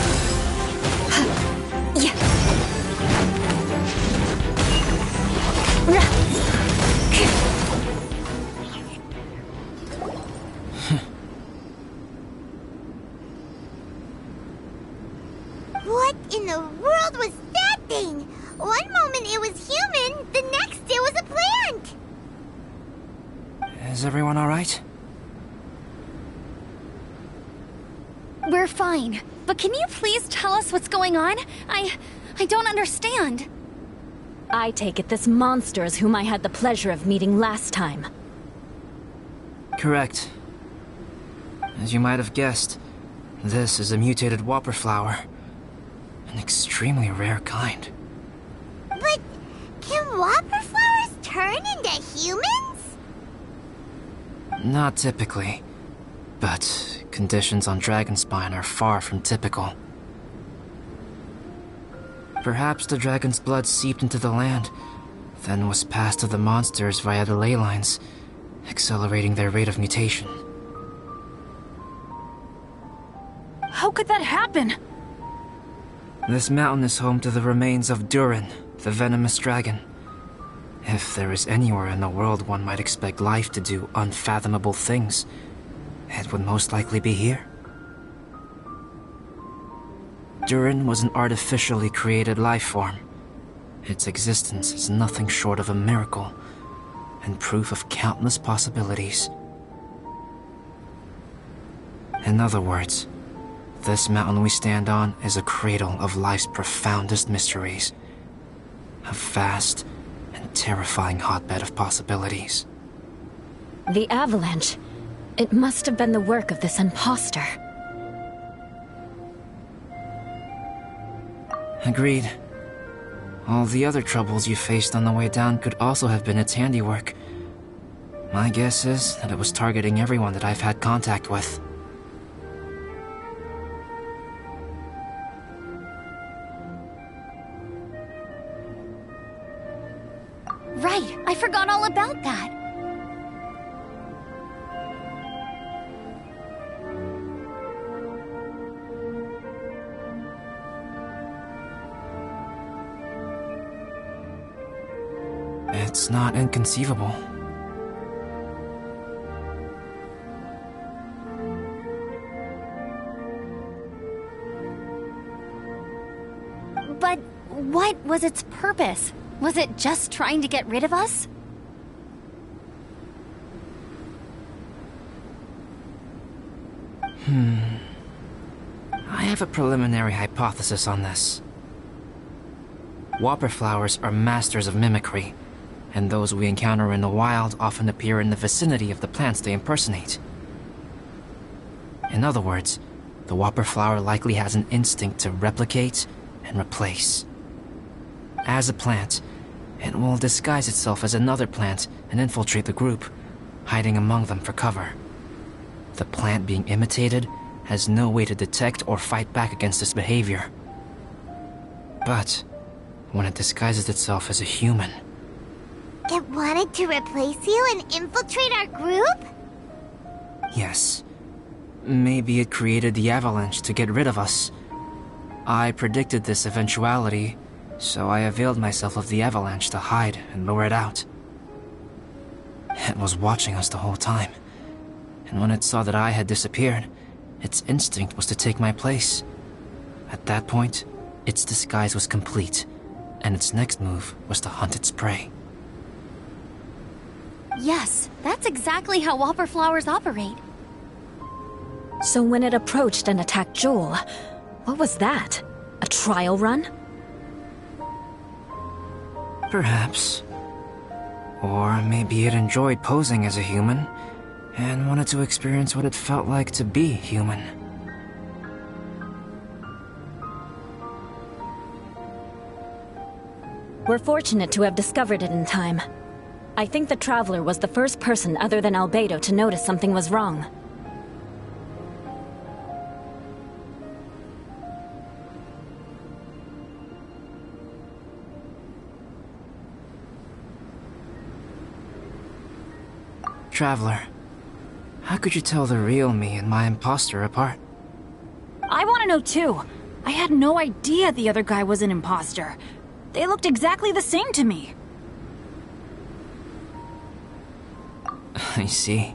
What in the world was that thing? One moment it was human, the next it was a plant! Is everyone alright? We're fine. But can you please tell us what's going on? I don't understand. I take it this monster is whom I had the pleasure of meeting last time. Correct. As you might have guessed, this is a mutated whopper flower. An extremely rare kind. But can whopper flowers turn into humans? Not typically, but conditions on Dragonspine are far from typical. Perhaps the dragon's blood seeped into the land, then was passed to the monsters via the ley lines, accelerating their rate of mutation. How could that happen? This mountain is home to the remains of Durin, the venomous dragon. If there is anywhere in the world one might expect life to do unfathomable things, it would most likely be here. Durin was an artificially created life form. Its existence is nothing short of a miracle, and proof of countless possibilities. In other words, this mountain we stand on is a cradle of life's profoundest mysteries. A vast and terrifying hotbed of possibilities. The avalanche. It must have been the work of this imposter. Agreed. All the other troubles you faced on the way down could also have been its handiwork. My guess is that it was targeting everyone that I've had contact with. Right, I forgot all about that. It's not inconceivable. But what was its purpose? Was it just trying to get rid of us? I have a preliminary hypothesis on this. Whopper flowers are masters of mimicry, and those we encounter in the wild often appear in the vicinity of the plants they impersonate. In other words, the whopper flower likely has an instinct to replicate and replace. As a plant, it will disguise itself as another plant and infiltrate the group, hiding among them for cover. The plant being imitated has no way to detect or fight back against this behavior. But when it disguises itself as a human, It wanted to replace you and infiltrate our group? yes, Maybe it created the avalanche to get rid of us. I predicted this eventuality, so I availed myself of the avalanche to hide and lure it out. It was watching us the whole time, and when it saw that I had disappeared, its instinct was to take my place. At that point, its disguise was complete, and its next move was to hunt its prey. Yes, that's exactly how whopper flowers operate. So when it approached and attacked Joel, what was that? A trial run? Perhaps. Or maybe it enjoyed posing as a human, and wanted to experience what it felt like to be human. We're fortunate to have discovered it in time. I think the Traveler was the first person other than Albedo to notice something was wrong. Traveler, how could you tell the real me and my imposter apart? I want to know too. I had no idea the other guy was an imposter. They looked exactly the same to me. I see.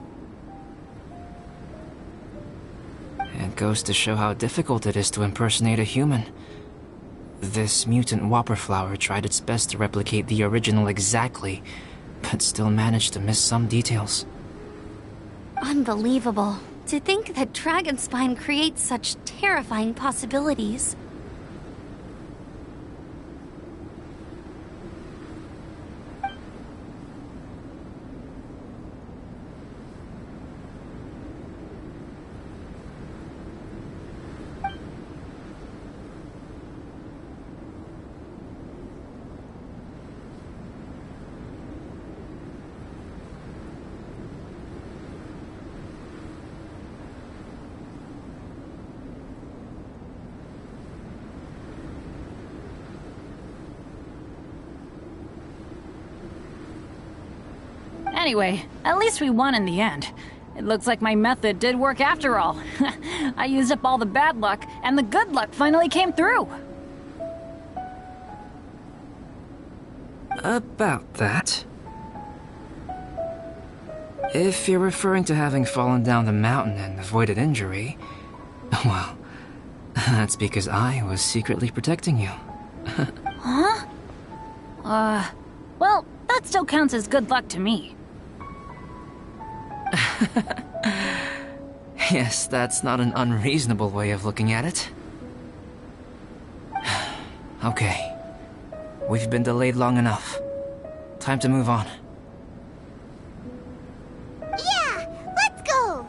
It goes to show how difficult it is to impersonate a human. This mutant whopper flower tried its best to replicate the original exactly, but still managed to miss some details. Unbelievable. To think that Dragonspine creates such terrifying possibilities. Anyway, at least we won in the end. It looks like my method did work after all. I used up all the bad luck, and the good luck finally came through. About that. If you're referring to having fallen down the mountain and avoided injury, well, that's because I was secretly protecting you. Huh? Well, that still counts as good luck to me. Yes, that's not an unreasonable way of looking at it. Okay. We've been delayed long enough. Time to move on. Yeah, let's go!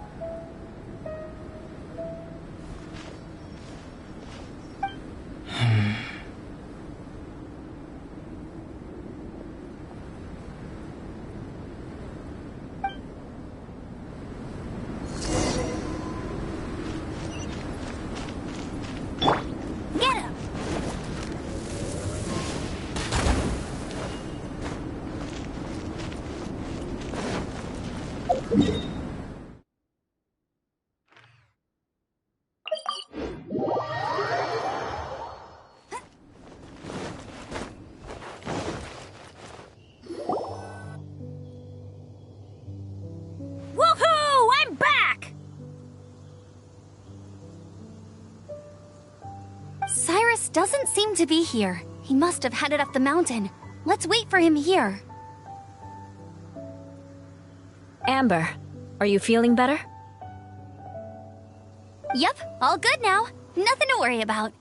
Get him! Woohoo! I'm back! Cyrus doesn't seem to be here. He must have headed up the mountain. Let's wait for him here. Amber, are you feeling better? Yep, all good now. Nothing to worry about.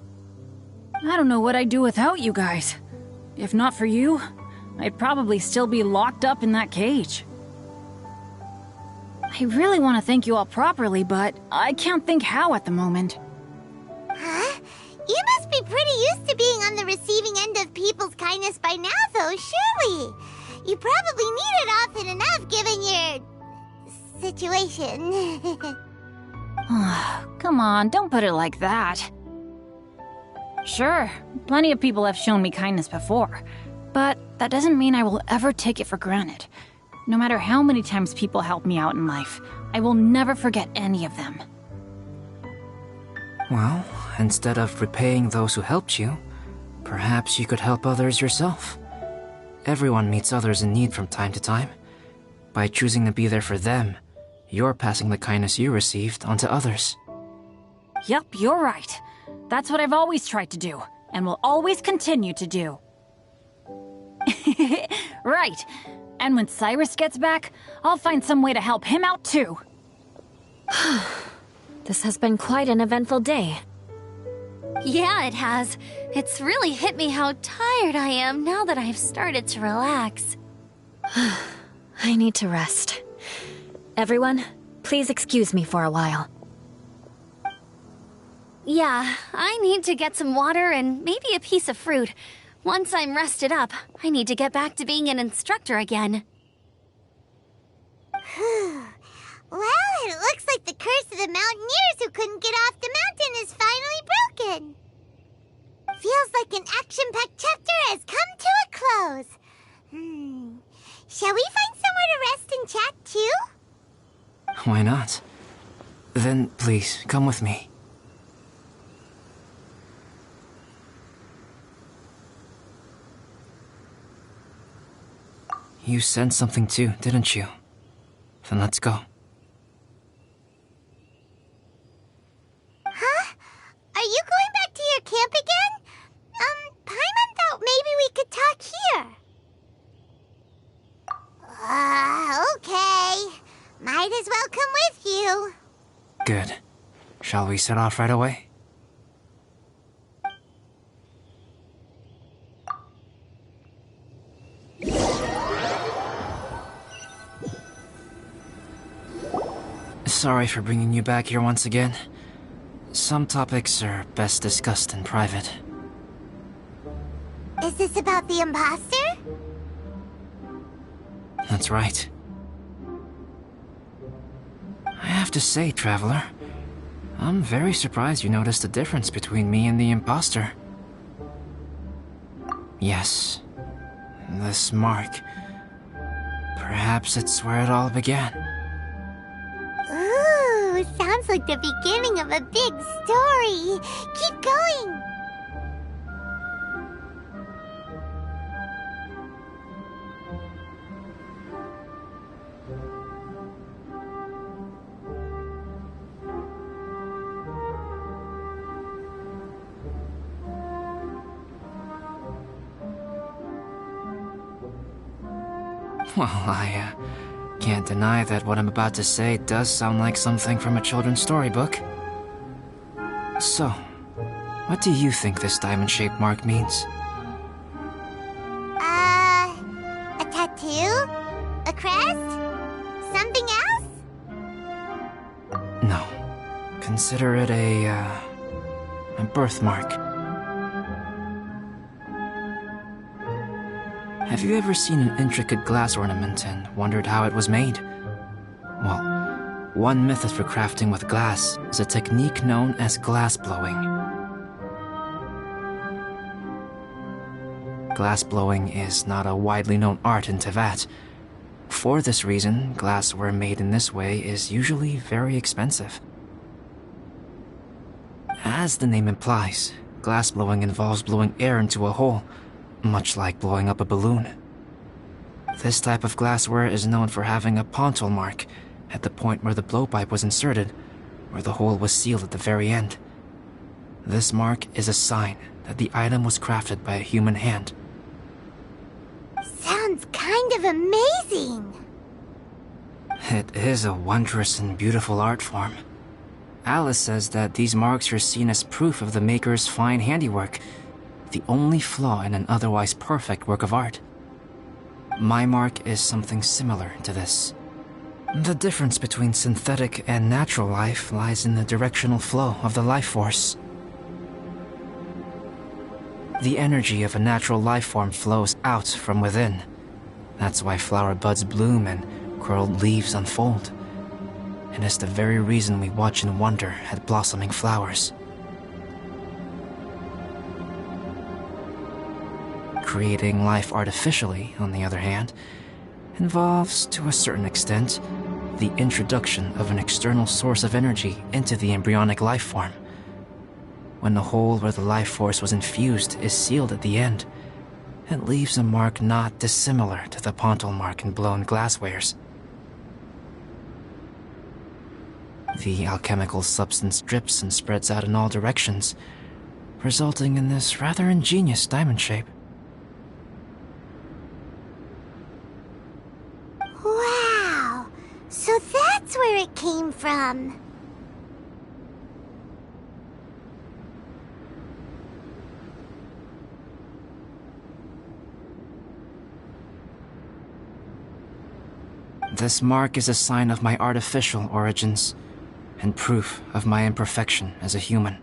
I don't know what I'd do without you guys. If not for you, I'd probably still be locked up in that cage. I really want to thank you all properly, but I can't think how at the moment. Huh? You must be pretty used to being on the receiving end of people's kindness by now, though, surely. You probably need it often enough, given your situation. Come on, don't put it like that. Sure, plenty of people have shown me kindness before, but that doesn't mean I will ever take it for granted. No matter how many times people help me out in life, I will never forget any of them. Well, instead of repaying those who helped you, perhaps you could help others yourself. Everyone meets others in need from time to time. By choosing to be there for them, you're passing the kindness you received onto others. Yup, you're right. That's what I've always tried to do, and will always continue to do. Right. And when Cyrus gets back, I'll find some way to help him out too. This has been quite an eventful day. Yeah, it has. It's really hit me how tired I am now that I've started to relax. I need to rest. Everyone, please excuse me for a while. Yeah, I need to get some water and maybe a piece of fruit. Once I'm rested up, I need to get back to being an instructor again. Well, it looks like the curse of the mountaineers who couldn't get off the mountain is finally broken. Feels like an action-packed chapter has come to a close. Shall we find somewhere to rest and chat too? Why not? Then please, come with me. You sensed something too, didn't you? Then let's go. Huh? Are you going back to your camp again? Paimon thought maybe we could talk here. Okay. Might as well come with you. Good. Shall we set off right away? Sorry for bringing you back here once again. Some topics are best discussed in private. Is this about the imposter? That's right. I have to say, Traveler, I'm very surprised you noticed the difference between me and the imposter. Yes, this mark. Perhaps it's where it all began. Ooh, sounds like the beginning of a big story. Keep going. Well, I can't deny that what I'm about to say does sound like something from a children's storybook. So, what do you think this diamond-shaped mark means? A tattoo? A crest? Something else? No. Consider it a birthmark. Have you ever seen an intricate glass ornament and wondered how it was made? Well, one method for crafting with glass is a technique known as glass blowing. Glass blowing is not a widely known art in Teyvat. For this reason, glassware made in this way is usually very expensive. As the name implies, glass blowing involves blowing air into a hole, much like blowing up a balloon. This type of glassware is known for having a pontil mark at the point where the blowpipe was inserted, where the hole was sealed at the very end. This mark is a sign that the item was crafted by a human hand. Sounds kind of amazing. It is a wondrous and beautiful art form. Alice says that these marks are seen as proof of the maker's fine handiwork, the only flaw in an otherwise perfect work of art. My mark is something similar to this. The difference between synthetic and natural life lies in the directional flow of the life force. The energy of a natural life form flows out from within. That's why flower buds bloom and curled leaves unfold. And it's the very reason we watch in wonder at blossoming flowers. Creating life artificially, on the other hand, involves, to a certain extent, the introduction of an external source of energy into the embryonic life form. when the hole where the life force was infused is sealed at the end, it leaves a mark not dissimilar to the pontal mark in blown glasswares. The alchemical substance drips and spreads out in all directions, resulting in this rather ingenious diamond shape. Wow! So that's where it came from. This mark is a sign of my artificial origins, and proof of my imperfection as a human.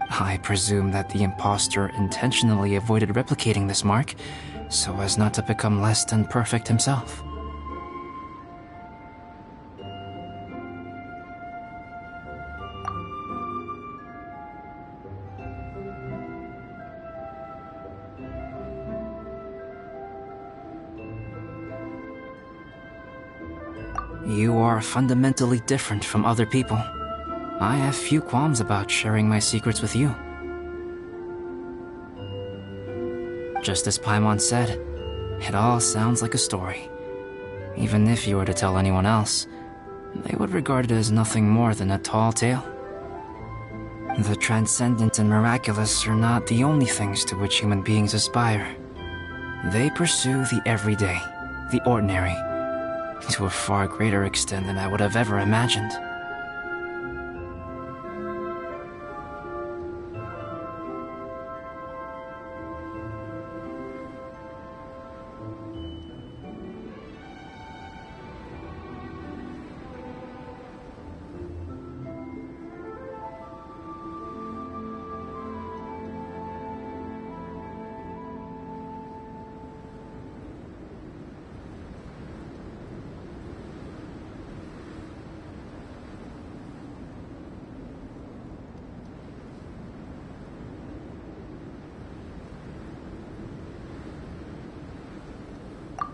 I presume that the impostor intentionally avoided replicating this mark, so as not to become less than perfect himself. You are fundamentally different from other people. I have few qualms about sharing my secrets with you. Just as Paimon said, it all sounds like a story. Even if you were to tell anyone else, they would regard it as nothing more than a tall tale. The transcendent and miraculous are not the only things to which human beings aspire. They pursue the everyday, the ordinary, to a far greater extent than I would have ever imagined.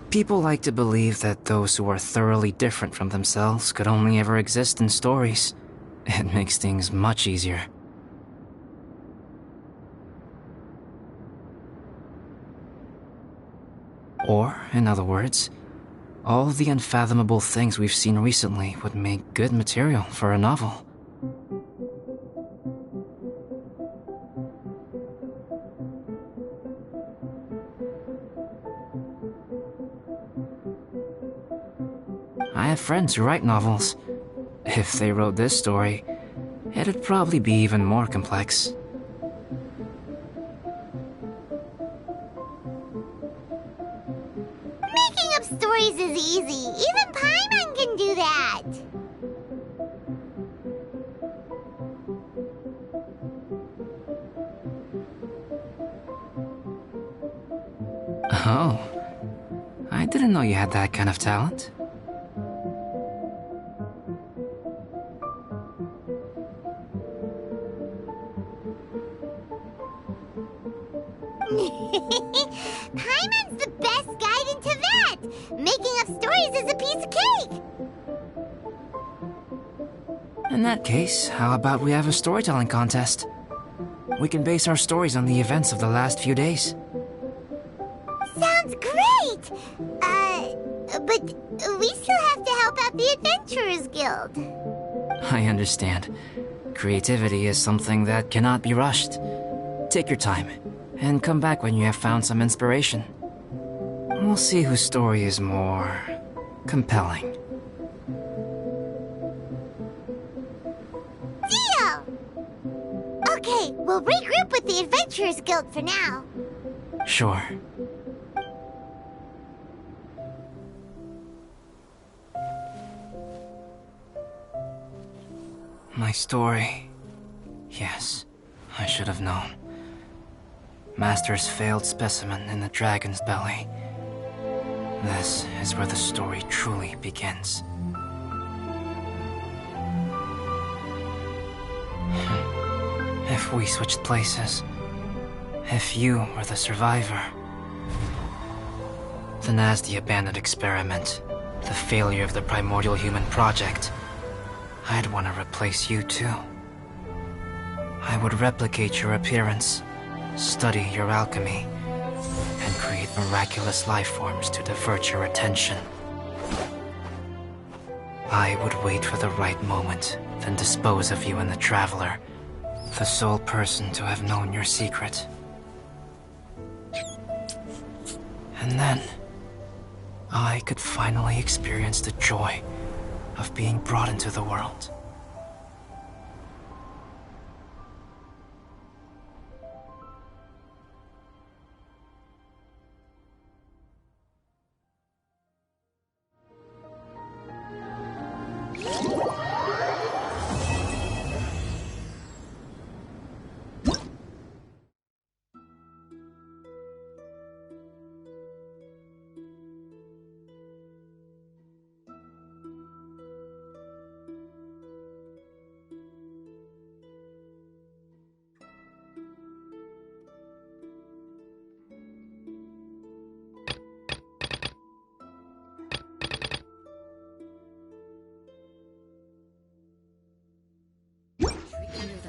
People like to believe that those who are thoroughly different from themselves could only ever exist in stories. It makes things much easier. Or, in other words, all the unfathomable things we've seen recently would make good material for a novel. I have friends who write novels. If they wrote this story, it'd probably be even more complex. Making up stories is easy. Even Paimon can do that. Oh, I didn't know you had that kind of talent. Paimon's the best guide into that! Making up stories is a piece of cake! In that case, how about we have a storytelling contest? We can base our stories on the events of the last few days. Sounds great! But we still have to help out the Adventurers Guild. I understand. Creativity is something that cannot be rushed. Take your time, and come back when you have found some inspiration. We'll see whose story is more compelling. Deal! Okay, we'll regroup with the Adventurers Guild for now. Sure. My story. Yes, I should have known. Master's failed specimen in the dragon's belly. This is where the story truly begins. If we switched places, if you were the survivor, something as the abandoned experiment, the failure of the primordial human project, I'd want to replace you too. I would replicate your appearance, study your alchemy, and create miraculous life forms to divert your attention. I would wait for the right moment, then dispose of you and the Traveler, the sole person to have known your secret. And then, I could finally experience the joy of being brought into the world.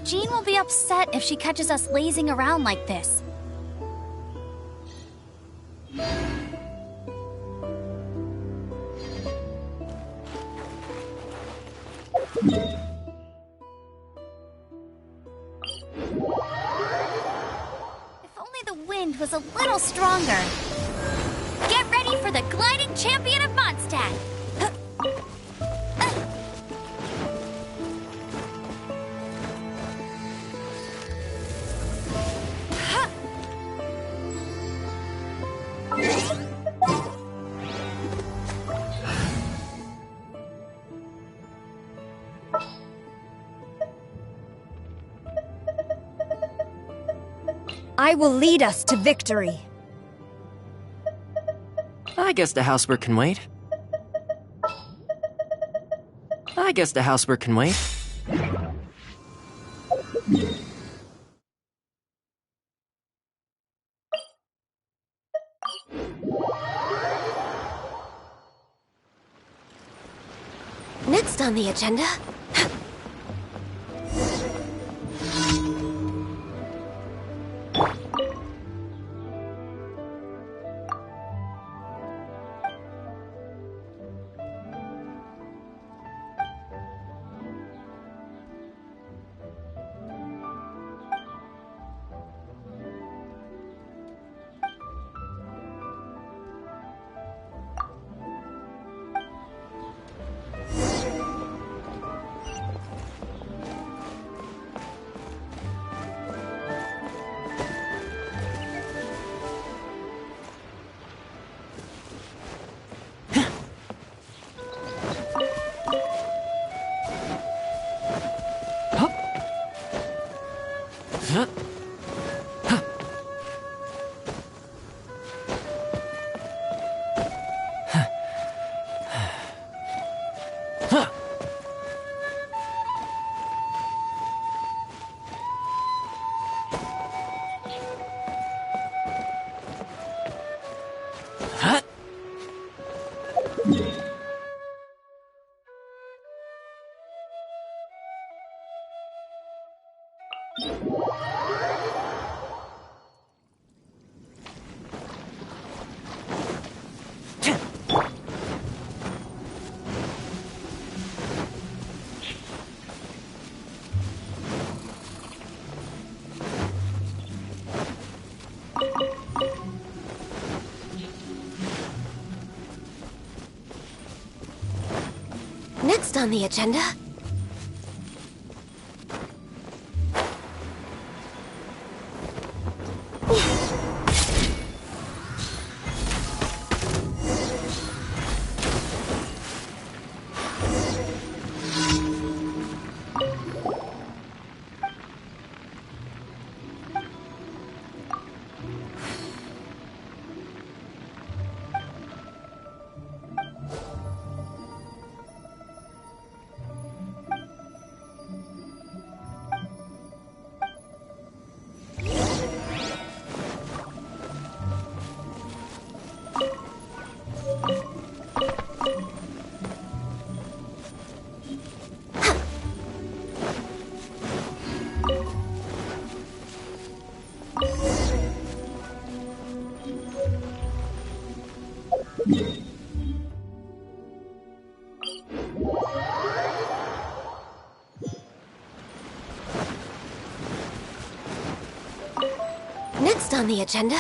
Jean will be upset if she catches us lazing around like this. If only the wind was a little stronger. Get ready for the gliding champion of Mondstadt! I will lead us to victory. I guess the housework can wait. Next on the agenda... Next on the agenda... on the agenda?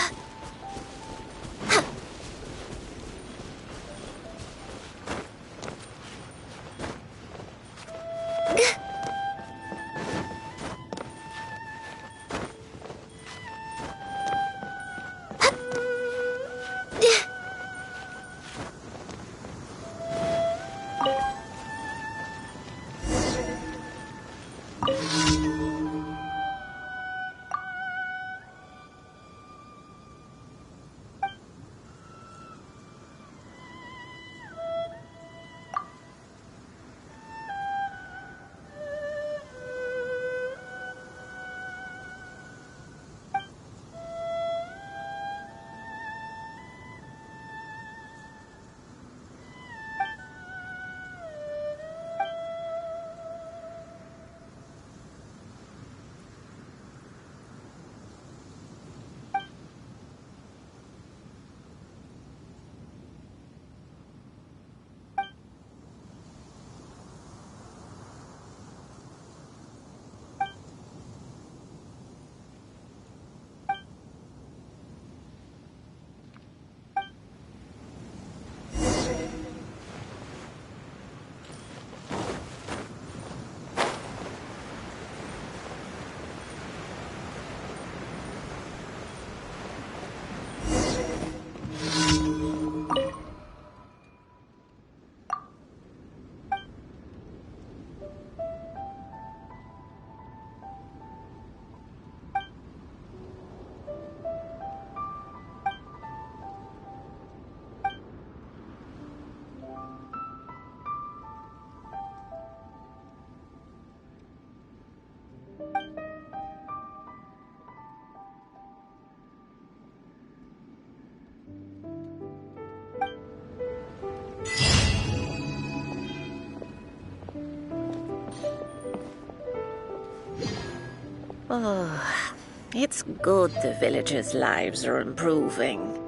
Oh, it's good the villagers' lives are improving.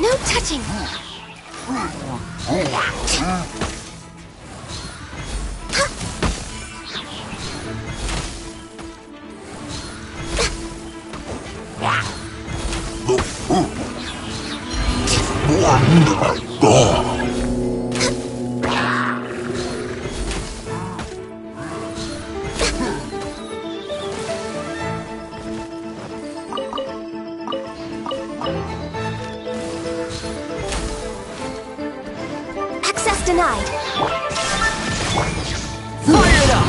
No touching! Access denied. Fire it up!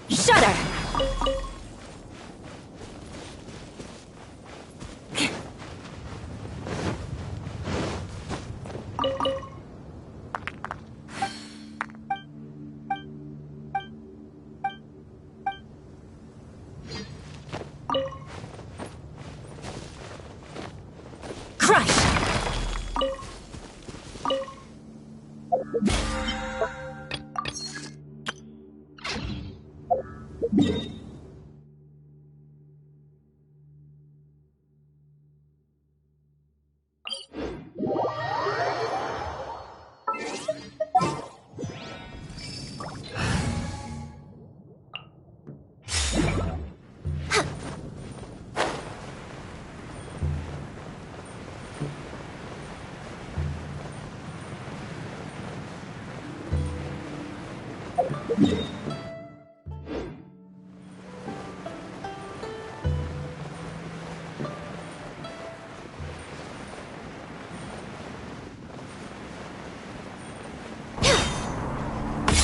Shudder! Crush!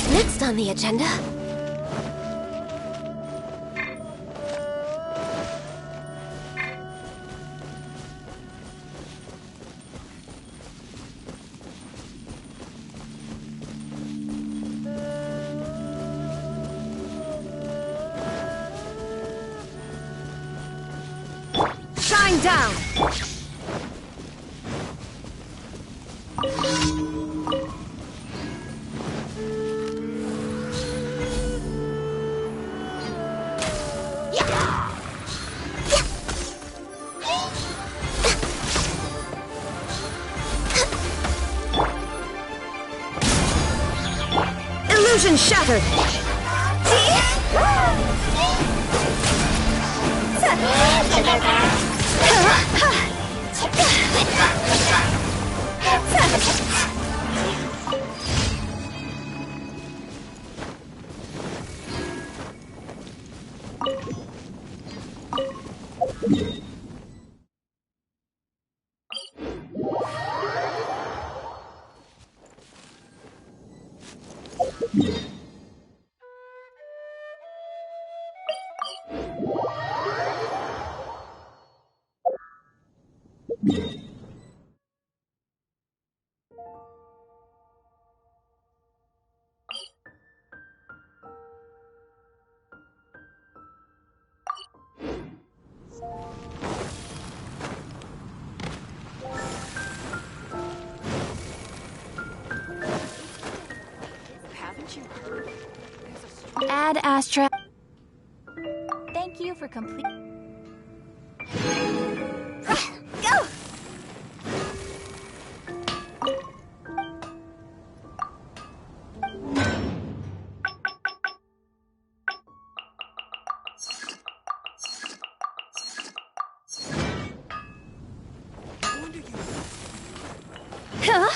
Next on the agenda. Shine down! Illusion shattered! Ad Astra. Thank you for complete. Go! Huh?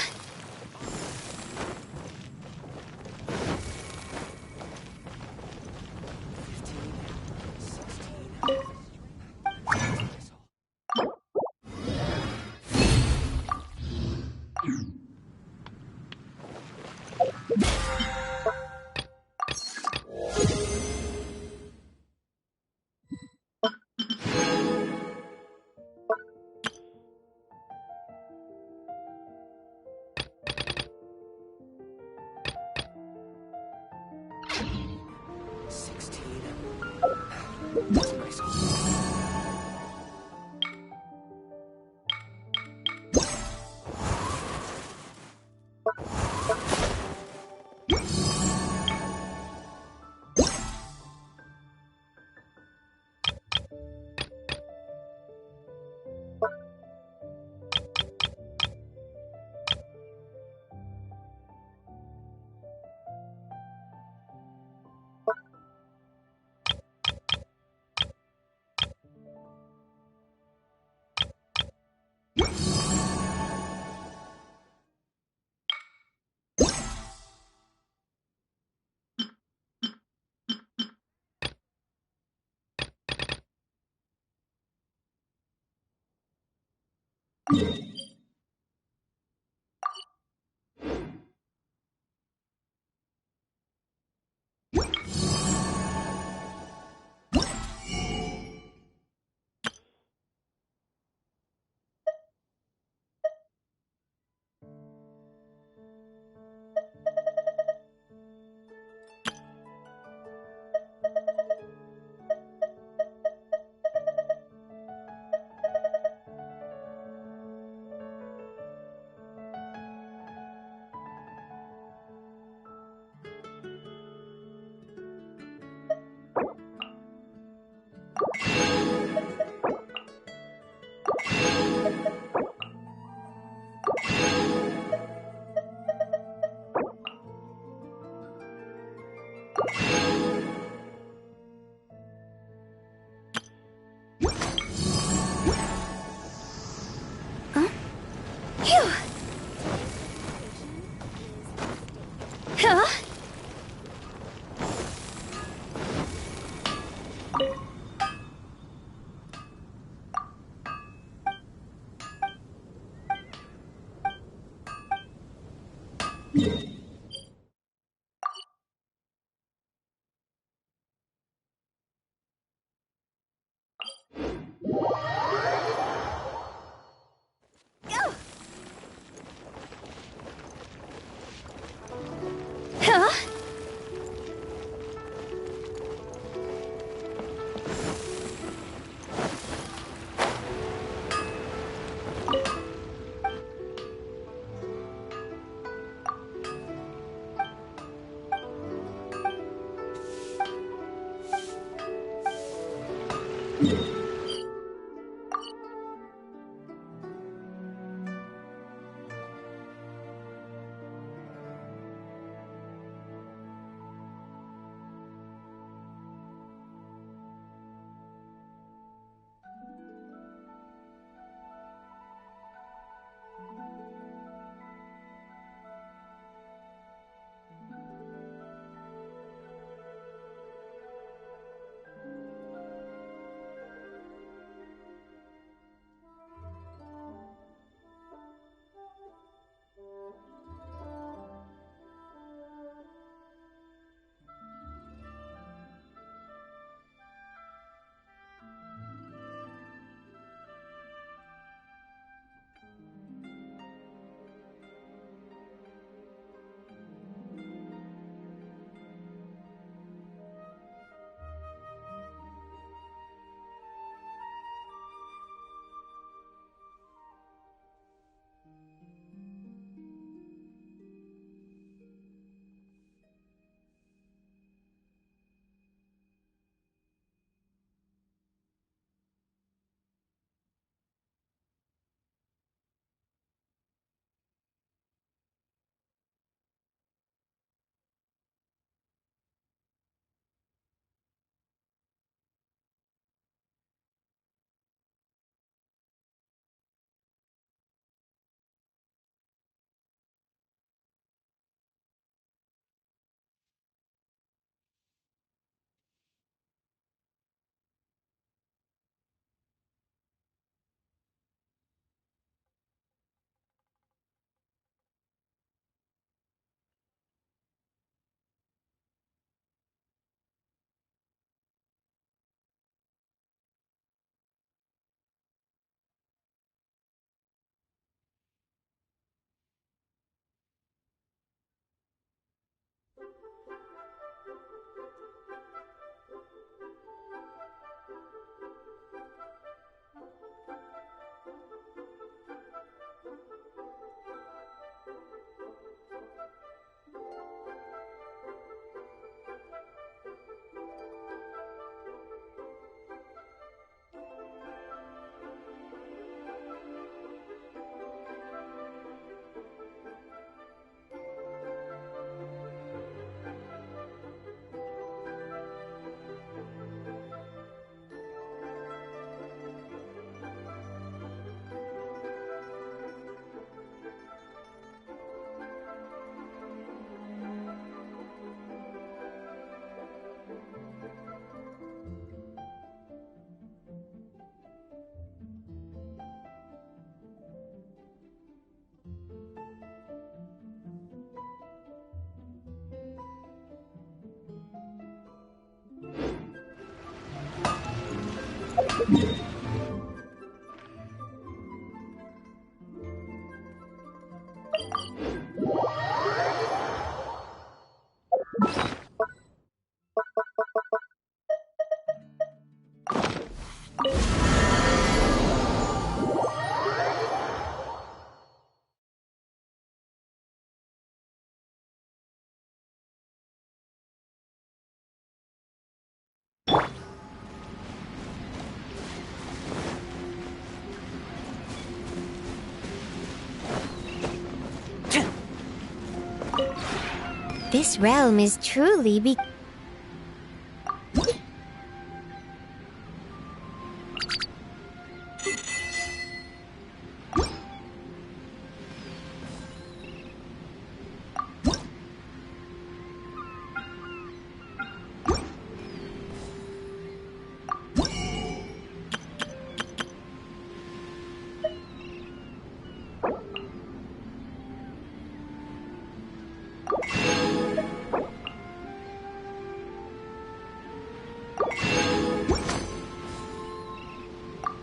This realm is truly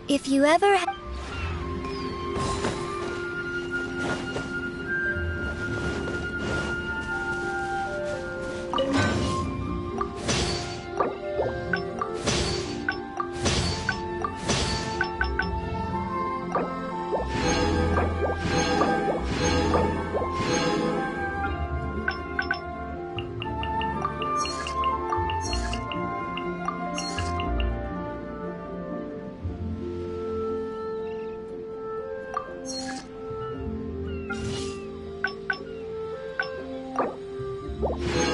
If you ever You